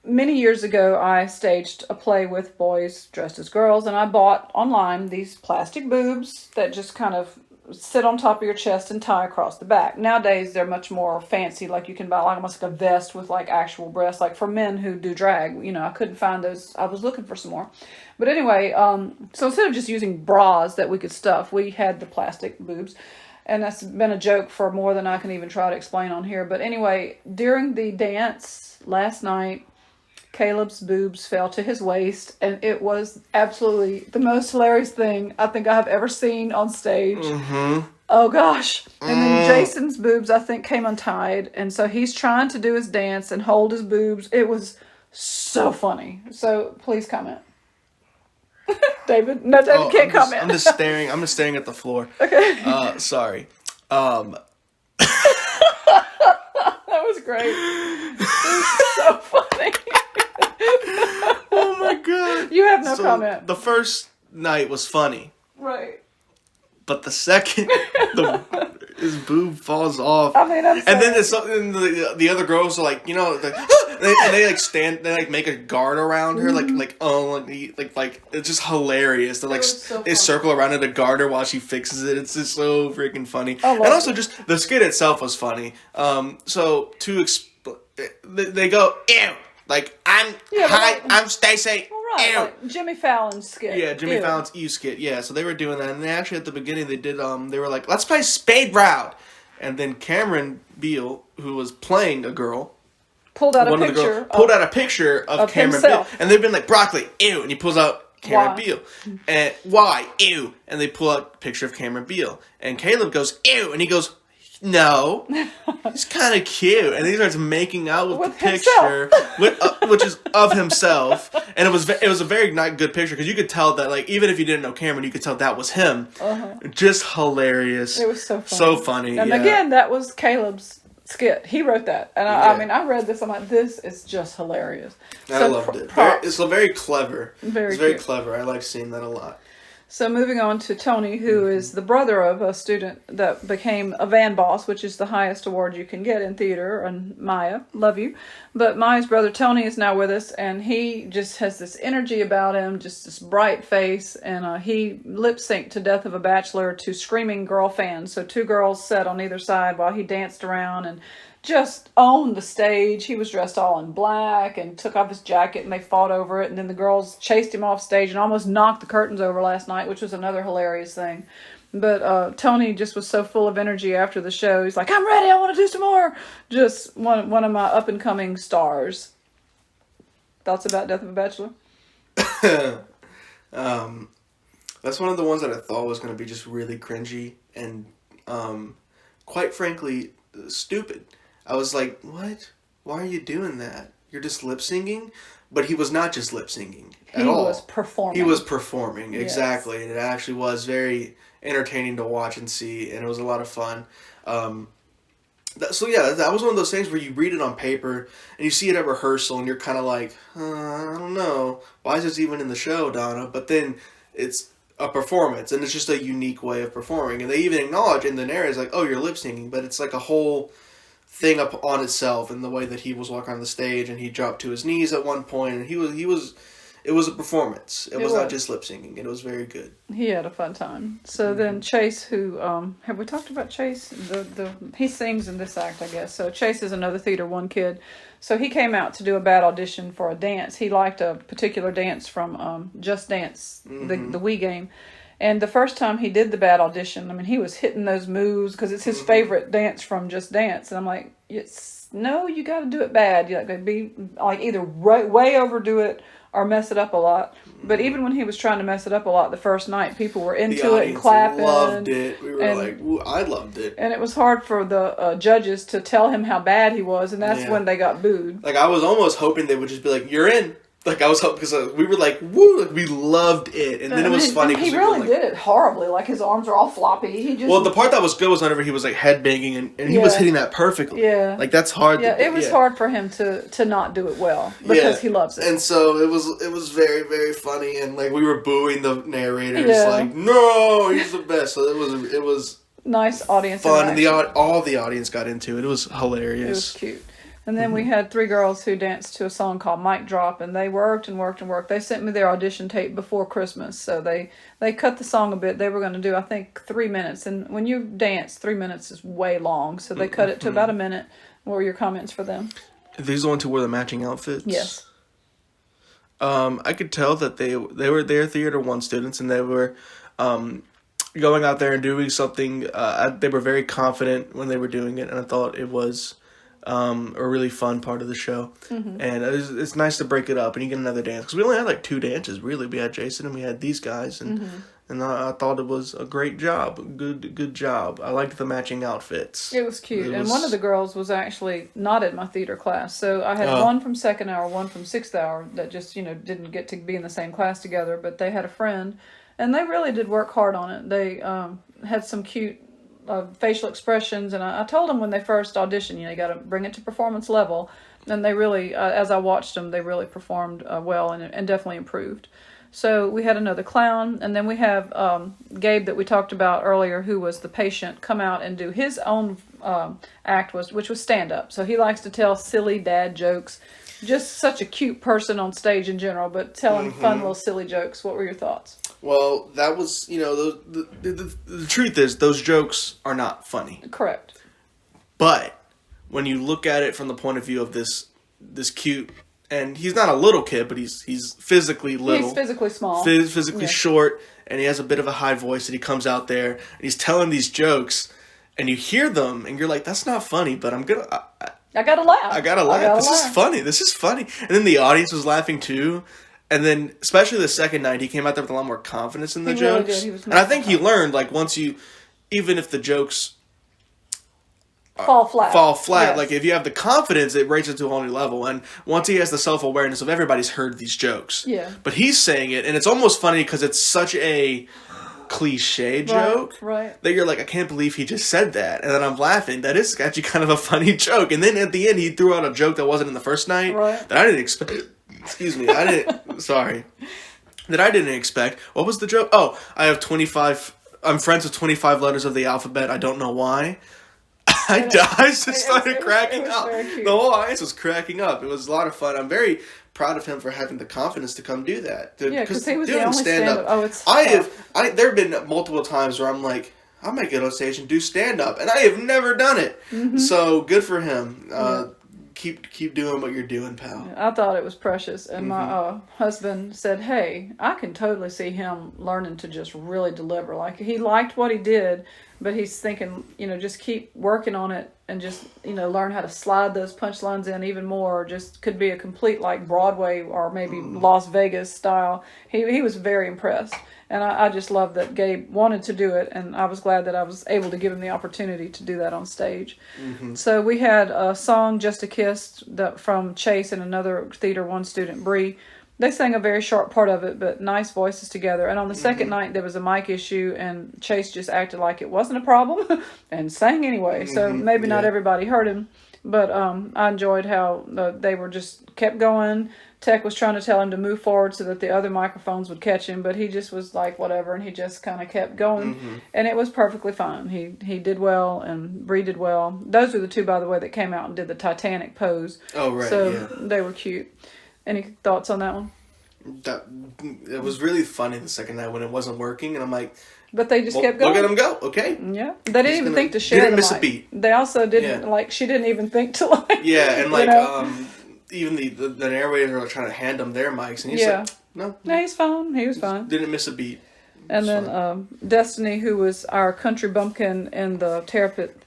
many years ago, I staged a play with boys dressed as girls, and I bought online these plastic boobs that just kind of sit on top of your chest and tie across the back. Nowadays, they're much more fancy. Like you can buy like almost like a vest with like actual breasts. Like for men who do drag, I couldn't find those. I was looking for some more. But anyway, so instead of just using bras that we could stuff, we had the plastic boobs. And that's been a joke for more than I can even try to explain on here. But anyway, during the dance last night, Caleb's boobs fell to his waist, and it was absolutely the most hilarious thing I think I have ever seen on stage. Mm-hmm. Oh gosh. And then Jason's boobs, I think, came untied, and so he's trying to do his dance and hold his boobs. It was so funny. So please comment. David? No, David can't comment. I'm just staring at the floor. Okay. Sorry. That was great. It was so funny. Oh my god. You have no comment. The first night was funny. Right. But the second, his boob falls off. I mean, I'm sorry. And then there's something, the other girls are like, they make a guard around her, like it's just hilarious. They're like, they circle around in a garter while she fixes it. It's just so freaking funny. And also just the skit itself was funny. They go, ew. Like, I'm Stacey. Right, like Jimmy Fallon's skit. Yeah, Jimmy Fallon's Ew skit. Yeah, so they were doing that, and they actually at the beginning they did. They were like, "Let's play Spade Round," and then Cameron Beale, who was playing a girl, pulled out a picture of Cameron Beale, and they've been like, "Broccoli, ew," and he pulls out Cameron Beale, and why, ew, and they pull out a picture of Cameron Beale, and Caleb goes, "Ew," and he goes, "No, he's kind of cute," and he starts making out with the picture, which is of himself, and it was a very not good picture because you could tell that, like, even if you didn't know Cameron, you could tell that was him. Just hilarious. It was so funny. So funny. And again, that was Caleb's skit. He wrote that, and I read this. I'm like, this is just hilarious. I loved it. It's very clever. It's very clever. I like seeing that a lot. So moving on to Tony, who is the brother of a student that became a van boss, which is the highest award you can get in theater, and Maya, love you. But Maya's brother Tony is now with us, and he just has this energy about him, just this bright face, and he lip-synced to Death of a Bachelor to screaming girl fans. So 2 girls sat on either side while he danced around and just owned the stage. He was dressed all in black and took off his jacket, and they fought over it, and then the girls chased him off stage and almost knocked the curtains over last night, which was another hilarious thing. But Tony just was so full of energy after the show. He's like, I'm ready. I want to do some more. Just one of my up and coming stars. Thoughts about Death of a Bachelor? That's one of the ones that I thought was going to be just really cringy and, quite frankly, stupid. I was like, what? Why are you doing that? You're just lip singing? But he was not just lip singing at all. He was performing. He was performing, yes. exactly. And it actually was very entertaining to watch and see, and it was a lot of fun. That was one of those things where you read it on paper and you see it at rehearsal and you're kind of like, I don't know, why is this even in the show, Donna? But then it's a performance and it's just a unique way of performing. And they even acknowledge in the narrative, like, oh, you're lip syncing, but it's like a whole thing up on itself in the way that he was walking on the stage and he dropped to his knees at one point and it was a performance. It was not just lip syncing. It was very good. He had a fun time. So then Chase, who have we talked about Chase? He sings in this act, I guess. So Chase is another Theater 1 kid. So he came out to do a bad audition for a dance. He liked a particular dance from Just Dance, the Wii game. And the first time he did the bad audition, I mean, he was hitting those moves because it's his favorite dance from Just Dance. And I'm like, no, you got to do it bad. You got to be like either way overdo it or mess it up a lot. But even when he was trying to mess it up a lot the first night, people were into it and clapping. Loved it. We were like, ooh, I loved it. And it was hard for the judges to tell him how bad he was, and that's when they got booed. Like, I was almost hoping they would just be like, you're in. Like, I was hoping, because we were like, woo, like, we loved it. And then it was funny. He really did it horribly. Like, his arms were all floppy. Well, the part that was good was whenever he was, like, head banging, and he was hitting that perfectly. Yeah. Like, that's hard. Yeah, it was hard for him to not do it well, because he loves it. And so it was very, very funny, and, like, we were booing the narrator. It's like, no, he's the best. So it was nice audience fun, and all the audience got into it. It was hilarious. It was cute. And then we had 3 girls who danced to a song called Mic Drop, and they worked and worked and worked. They sent me their audition tape before Christmas, so they cut the song a bit. They were going to do, I think, 3 minutes, and when you dance, 3 minutes is way long, so they cut it to about a minute. What were your comments for them? These the ones who wore the matching outfits? Yes. I could tell that they're Theater 1 students, and they were going out there and doing something. They were very confident when they were doing it, and I thought it was a really fun part of the show. And it's nice to break it up and you get another dance, because we only had like 2 dances really. We had Jason and we had these guys, and I thought it was a great job. Good job. I liked the matching outfits. It was cute. And one of the girls was actually not in my theater class, so I had one from 2nd hour, one from 6th hour that just didn't get to be in the same class together, but they had a friend and they really did work hard on it. They had some cute facial expressions, and I told them when they first auditioned, you got to bring it to performance level, and they really, as I watched them, they really performed well and definitely improved. So we had another clown, and then we have Gabe that we talked about earlier, who was the patient, come out and do his own act, which was stand-up. So he likes to tell silly dad jokes. Just such a cute person on stage in general, but telling fun little silly jokes. What were your thoughts? Well, that was, the truth is, those jokes are not funny. Correct. But when you look at it from the point of view of this cute, and he's not a little kid, but he's physically little. He's physically small. Physically short, and he has a bit of a high voice, and he comes out there, and he's telling these jokes, and you hear them, and you're like, that's not funny, but I gotta laugh. This is funny. And then the audience was laughing too. And then, especially the second night, he came out there with a lot more confidence in the jokes. Really did. He was and I think he learned, like, even if the jokes fall flat, yes. Like, if you have the confidence, it raises it to a whole new level. And once he has the self-awareness of everybody's heard these jokes. Yeah. But he's saying it, and it's almost funny because it's such a cliche joke that you're like, I can't believe he just said that, and then I'm laughing. That is actually kind of a funny joke. And then at the end, he threw out a joke that wasn't in the first night that I didn't expect. Excuse me, I didn't. Sorry, that I didn't expect. What was the joke? Oh, I have 25. I'm friends with 25 letters of the alphabet. I don't know why. I just started cracking up. The whole audience was cracking up. It was a lot of fun. I'm very proud of him for having the confidence to come do that. Because he was the only stand-up. Oh, it's there have been multiple times where I'm like, I might get on stage and do stand-up, and I have never done it. So good for him. keep doing what you're doing, pal. I thought it was precious, and my husband said, "Hey, I can totally see him learning to just really deliver. Like he liked what he did, but he's thinking, just keep working on it and just learn how to slide those punchlines in even more. Just could be a complete like Broadway or maybe Las Vegas style." He was very impressed. And I just love that Gabe wanted to do it, and I was glad that I was able to give him the opportunity to do that on stage. So we had a song, Just a Kiss, from Chase and another Theater 1 student, Bree. They sang a very short part of it, but nice voices together. And on the second night, there was a mic issue, and Chase just acted like it wasn't a problem and sang anyway. So maybe not everybody heard him, but I enjoyed how they were just kept going. Tech was trying to tell him to move forward so that the other microphones would catch him, but he just was like, whatever, and he just kind of kept going, and it was perfectly fine. He did well, and Bree did well. Those are the two, by the way, that came out and did the Titanic pose. Oh, right, so they were cute. Any thoughts on that one? It was really funny the second night when it wasn't working, and I'm like... But they just kept going. Look at them go, okay? Yeah. They didn't even think to share didn't miss the a mic. beat. They also didn't, she didn't even think to, Yeah, and, even the narrator were trying to hand them their mics, and he's like, no, he's fine. He was fine. Didn't miss a beat. And then Destiny, who was our country bumpkin in the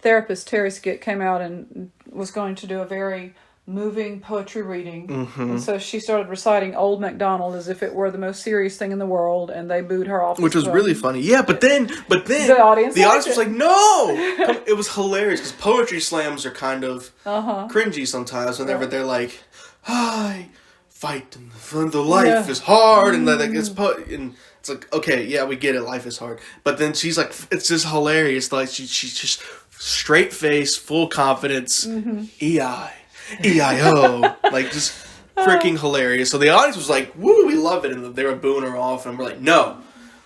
therapist Terry skit, came out and was going to do a very moving poetry reading. And so she started reciting Old MacDonald as if it were the most serious thing in the world, and they booed her off. Which was really funny. Yeah, but then the audience was like, no! It was hilarious, because poetry slams are kind of cringy sometimes whenever they're like, I fight and the life is hard, and and it's like, okay, yeah, we get it, life is hard. But then she's like, it's just hilarious. Like she's just straight face, full confidence, EIO, like just freaking hilarious. So the audience was like, woo, we love it, and they were booing her off, and we're like, no.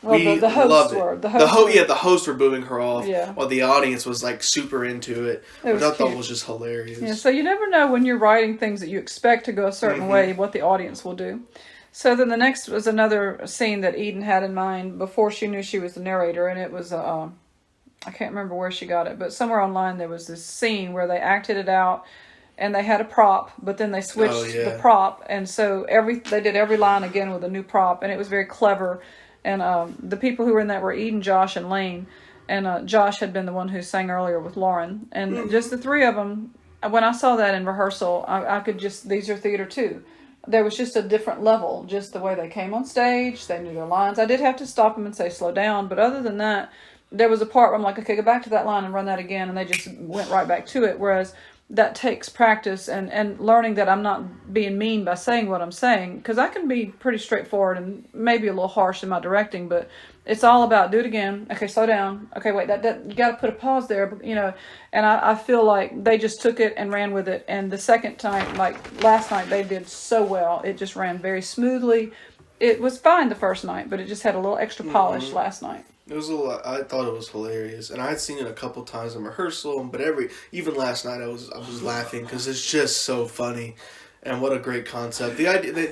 Well, the hosts were. The hosts were booing her off, while the audience was like super into it. Which I thought was just hilarious. Yeah, so you never know when you're writing things that you expect to go a certain way, what the audience will do. So then the next was another scene that Eden had in mind before she knew she was the narrator, and it was, I can't remember where she got it, but somewhere online there was this scene where they acted it out, and they had a prop, but then they switched the prop, and so they did every line again with a new prop, and it was very clever. And the people who were in that were Eden, Josh, and Lane. And Josh had been the one who sang earlier with Lauren. And just the three of them, when I saw that in rehearsal, I could just, these are theater too. There was just a different level, just the way they came on stage. They knew their lines. I did have to stop them and say, slow down. But other than that, there was a part where I'm like, okay, go back to that line and run that again. And they just went right back to it. Whereas that takes practice and learning that I'm not being mean by saying what I'm saying, because I can be pretty straightforward and maybe a little harsh in my directing, but it's all about do it again. Okay, slow down. Okay, wait, that you got to put a pause there, and I feel like they just took it and ran with it. And the second time, like last night, they did so well. It just ran very smoothly. It was fine the first night, but it just had a little extra polish last night. It was I thought it was hilarious, and I had seen it a couple times in rehearsal. But even last night, I was laughing because it's just so funny, and what a great concept. The idea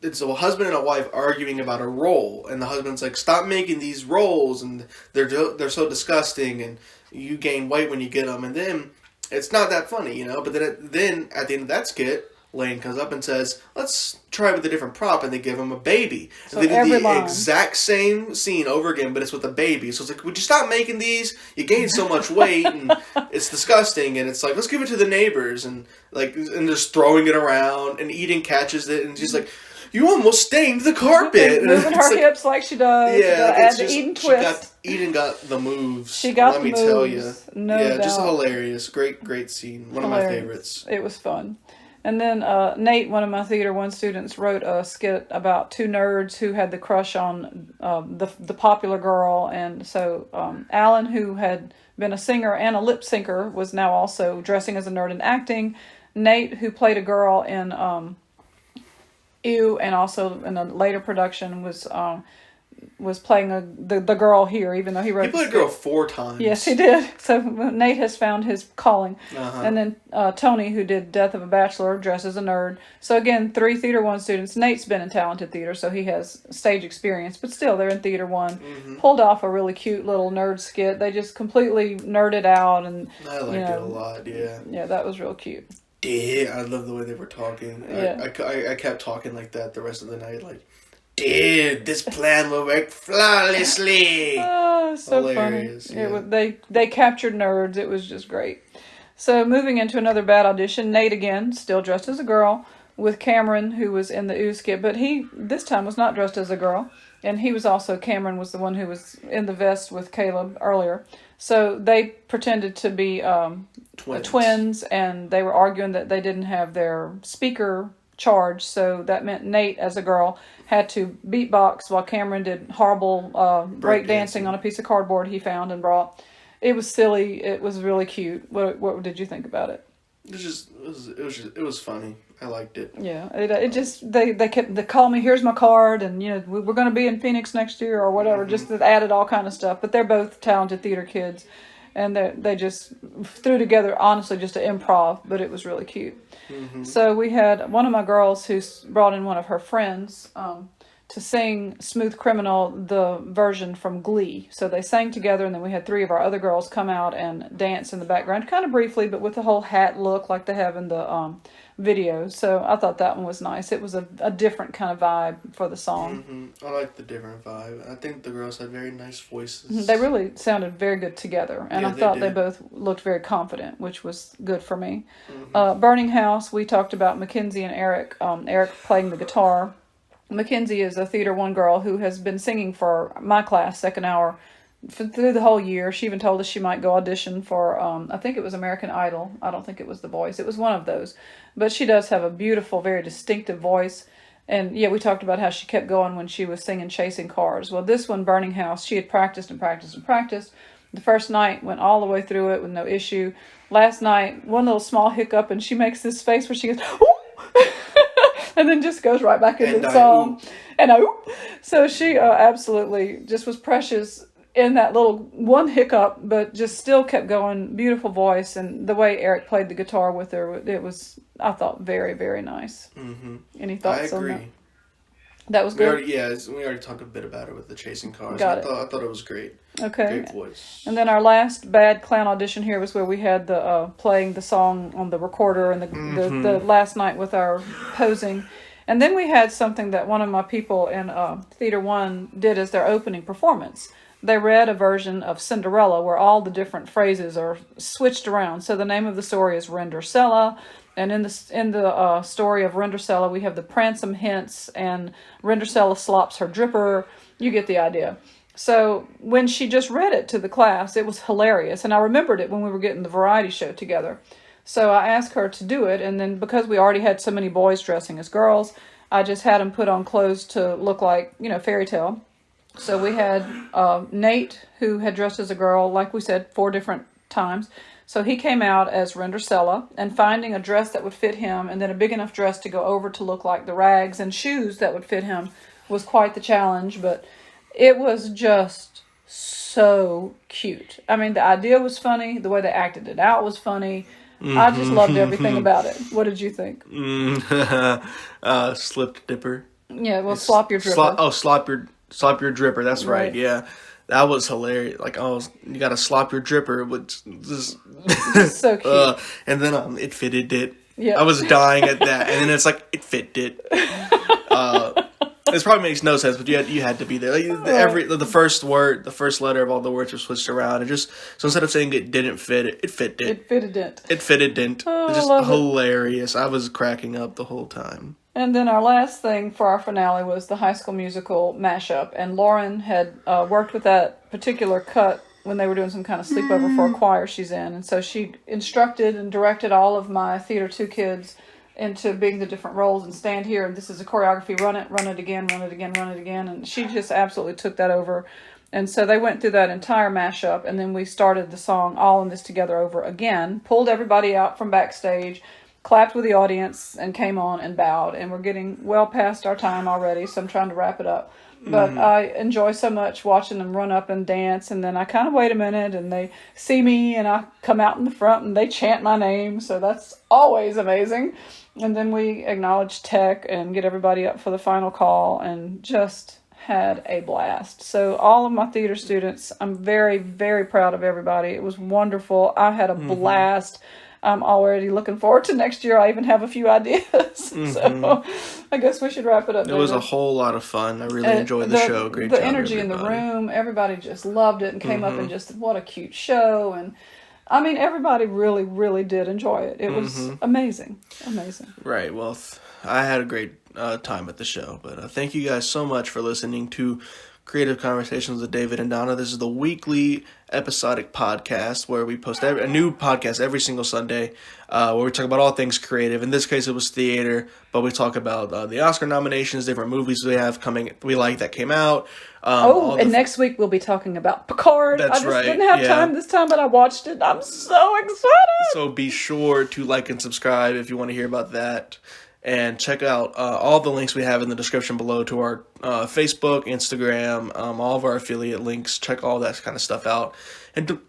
it's a husband and a wife arguing about a roll, and the husband's like, "Stop making these rolls, and they're so disgusting, and you gain weight when you get them." And then it's not that funny, But then at the end of that skit, Lane comes up and says, let's try with a different prop, and they give him a baby. So they did the exact same scene over again, but it's with a baby. So it's like, would you stop making these? You gain so much weight, and it's disgusting. And it's like, let's give it to the neighbors, and just throwing it around, and Eden catches it, and she's like, you almost stained the carpet. Moving her hips like she does. Yeah, add the Eden twist. Eden got the moves. She got the moves. Let me tell you. No doubt. Just hilarious. Great scene. One of my favorites. It was fun. And then Nate, one of my Theater 1 students, wrote a skit about two nerds who had the crush on the popular girl. And so Alan, who had been a singer and a lip syncer, was now also dressing as a nerd and acting. Nate, who played a girl in Ew, and also in a later production, was playing the girl here, even though he wrote. He played a girl 4 times. Yes, he did. So Nate has found his calling. And then Tony, who did Death of a Bachelor, dressed as a nerd. So again, 3 Theater 1 students. Nate's been in talented theater, so he has stage experience, but still, they're in Theater 1. Pulled off a really cute little nerd skit. They just completely nerded out, and I liked it a lot. Yeah. Yeah, that was real cute. Did I love the way they were talking? Yeah. I kept talking like that the rest of the night, like, dude, this plan will work flawlessly. Oh, so Hilarious, funny. yeah. It was, they captured nerds. It was just great. So moving into another bad audition, Nate again, still dressed as a girl, with Cameron, who was in the ooh skit, but he this time was not dressed as a girl, and he was also, Cameron was the one who was in the vest with Caleb earlier. So they pretended to be twins, and they were arguing that they didn't have their speaker charged, so that meant Nate, as a girl, had to beatbox while Cameron did horrible break dancing on a piece of cardboard he found and brought. It was silly. It was really cute. What did you think about it? It was funny. I liked it. Yeah, it just they call me, here's my card, and we're going to be in Phoenix next year or whatever. Mm-hmm. Just added all kind of stuff. But they're both talented theater kids, and they just threw together, honestly, just an improv. But it was really cute. Mm-hmm. So we had one of my girls who brought in one of her friends to sing Smooth Criminal, the version from Glee. So they sang together, and then we had 3 of our other girls come out and dance in the background, kind of briefly, but with the whole hat look like they have in the video. So I thought that one was nice. It was a different kind of vibe for the song. Mm-hmm. I like the different vibe. I think the girls had very nice voices. They really sounded very good together, and I thought they both looked very confident, which was good for me. Mm-hmm. Burning House, we talked about Mackenzie and Eric. Eric playing the guitar. Mackenzie is a Theater 1 girl who has been singing for my class, second hour, through the whole year. She even told us she might go audition for, I think it was American Idol. I don't think it was The Voice. It was one of those. But she does have a beautiful, very distinctive voice. And yeah, we talked about how she kept going when she was singing Chasing Cars. Well, this one, Burning House, she had practiced and practiced and practiced. The first night went all the way through it with no issue. Last night, one little small hiccup, and she makes this face where she goes, and then just goes right back into the song. So she absolutely just was precious in that little one hiccup, but just still kept going. Beautiful voice, and the way Eric played the guitar with her, it was, I thought, very, very nice. Mm-hmm. Any thoughts on that? That was good? We already talked a bit about it with the Chasing Cars. I thought it was great. Okay. Great voice. And then our last bad clown audition here was where we had the playing the song on the recorder and the last night with our posing. And then we had something that one of my people in Theater 1 did as their opening performance. They read a version of Cinderella where all the different phrases are switched around. So the name of the story is Rendersella. And in the story of Rendersella, we have the Pransom hints, and Rendersella slops her dripper. You get the idea. So when she just read it to the class, it was hilarious. And I remembered it when we were getting the variety show together. So I asked her to do it. And then because we already had so many boys dressing as girls, I just had them put on clothes to look like, fairy tale. So we had Nate, who had dressed as a girl, like we said, 4 different times. So he came out as Rendersella, and finding a dress that would fit him, and then a big enough dress to go over to look like the rags, and shoes that would fit him was quite the challenge. But it was just so cute. I mean, the idea was funny. The way they acted it out was funny. I just loved everything about it. What did you think? Slipped dipper. Yeah, well, slop your dripper. Slop your dripper. That's right. Yeah. That was hilarious. Like, you gotta slop your dripper, which is so cute. And then it fitted it. Yeah. I was dying at that, and then it's like it fit it. This probably makes no sense, but you had to be there. Like, the first word, the first letter of all the words were switched around, and so instead of saying it didn't fit, it fit it. It fitted it. It fitted it. Oh, it's just hilarious. I was cracking up the whole time. And then our last thing for our finale was the High School Musical mashup. And Lauren had worked with that particular cut when they were doing some kind of sleepover for a choir she's in. And so she instructed and directed all of my Theater 2 kids into being the different roles and stand here. And this is a choreography. Run it again, run it again, run it again. And she just absolutely took that over. And so they went through that entire mashup. And then we started the song All in This Together over again. Pulled everybody out from backstage. Clapped with the audience and came on and bowed. And we're getting well past our time already, so I'm trying to wrap it up. But I enjoy so much watching them run up and dance. And then I kind of wait a minute and they see me and I come out in the front and they chant my name. So that's always amazing. And then we acknowledge tech and get everybody up for the final call and just had a blast. So all of my theater students, I'm very, very proud of everybody. It was wonderful. I had a blast. I'm already looking forward to next year. I even have a few ideas. So I guess we should wrap it up. It was a whole lot of fun. I really enjoyed the show. Great job, the energy in the room. Everybody just loved it and came up and just, what a cute show. And I mean, everybody really, really did enjoy it. It was amazing. Amazing. Right. Well, I had a great time at the show. But thank you guys so much for listening to Creative Conversations with David and Donna. This is the weekly episodic podcast where we post a new podcast every single Sunday where we talk about all things creative. In this case, it was theater, but we talk about the Oscar nominations, different movies we like that came out. And next week we'll be talking about Picard. That's I just right. didn't have time this time, but I watched it. I'm so excited. So be sure to like and subscribe if you want to hear about that. And check out all the links we have in the description below to our Facebook, Instagram, all of our affiliate links. Check all that kind of stuff out. And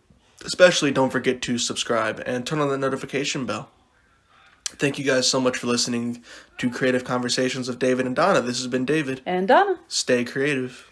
especially don't forget to subscribe and turn on the notification bell. Thank you guys so much for listening to Creative Conversations with David and Donna. This has been David. And Donna. Stay creative.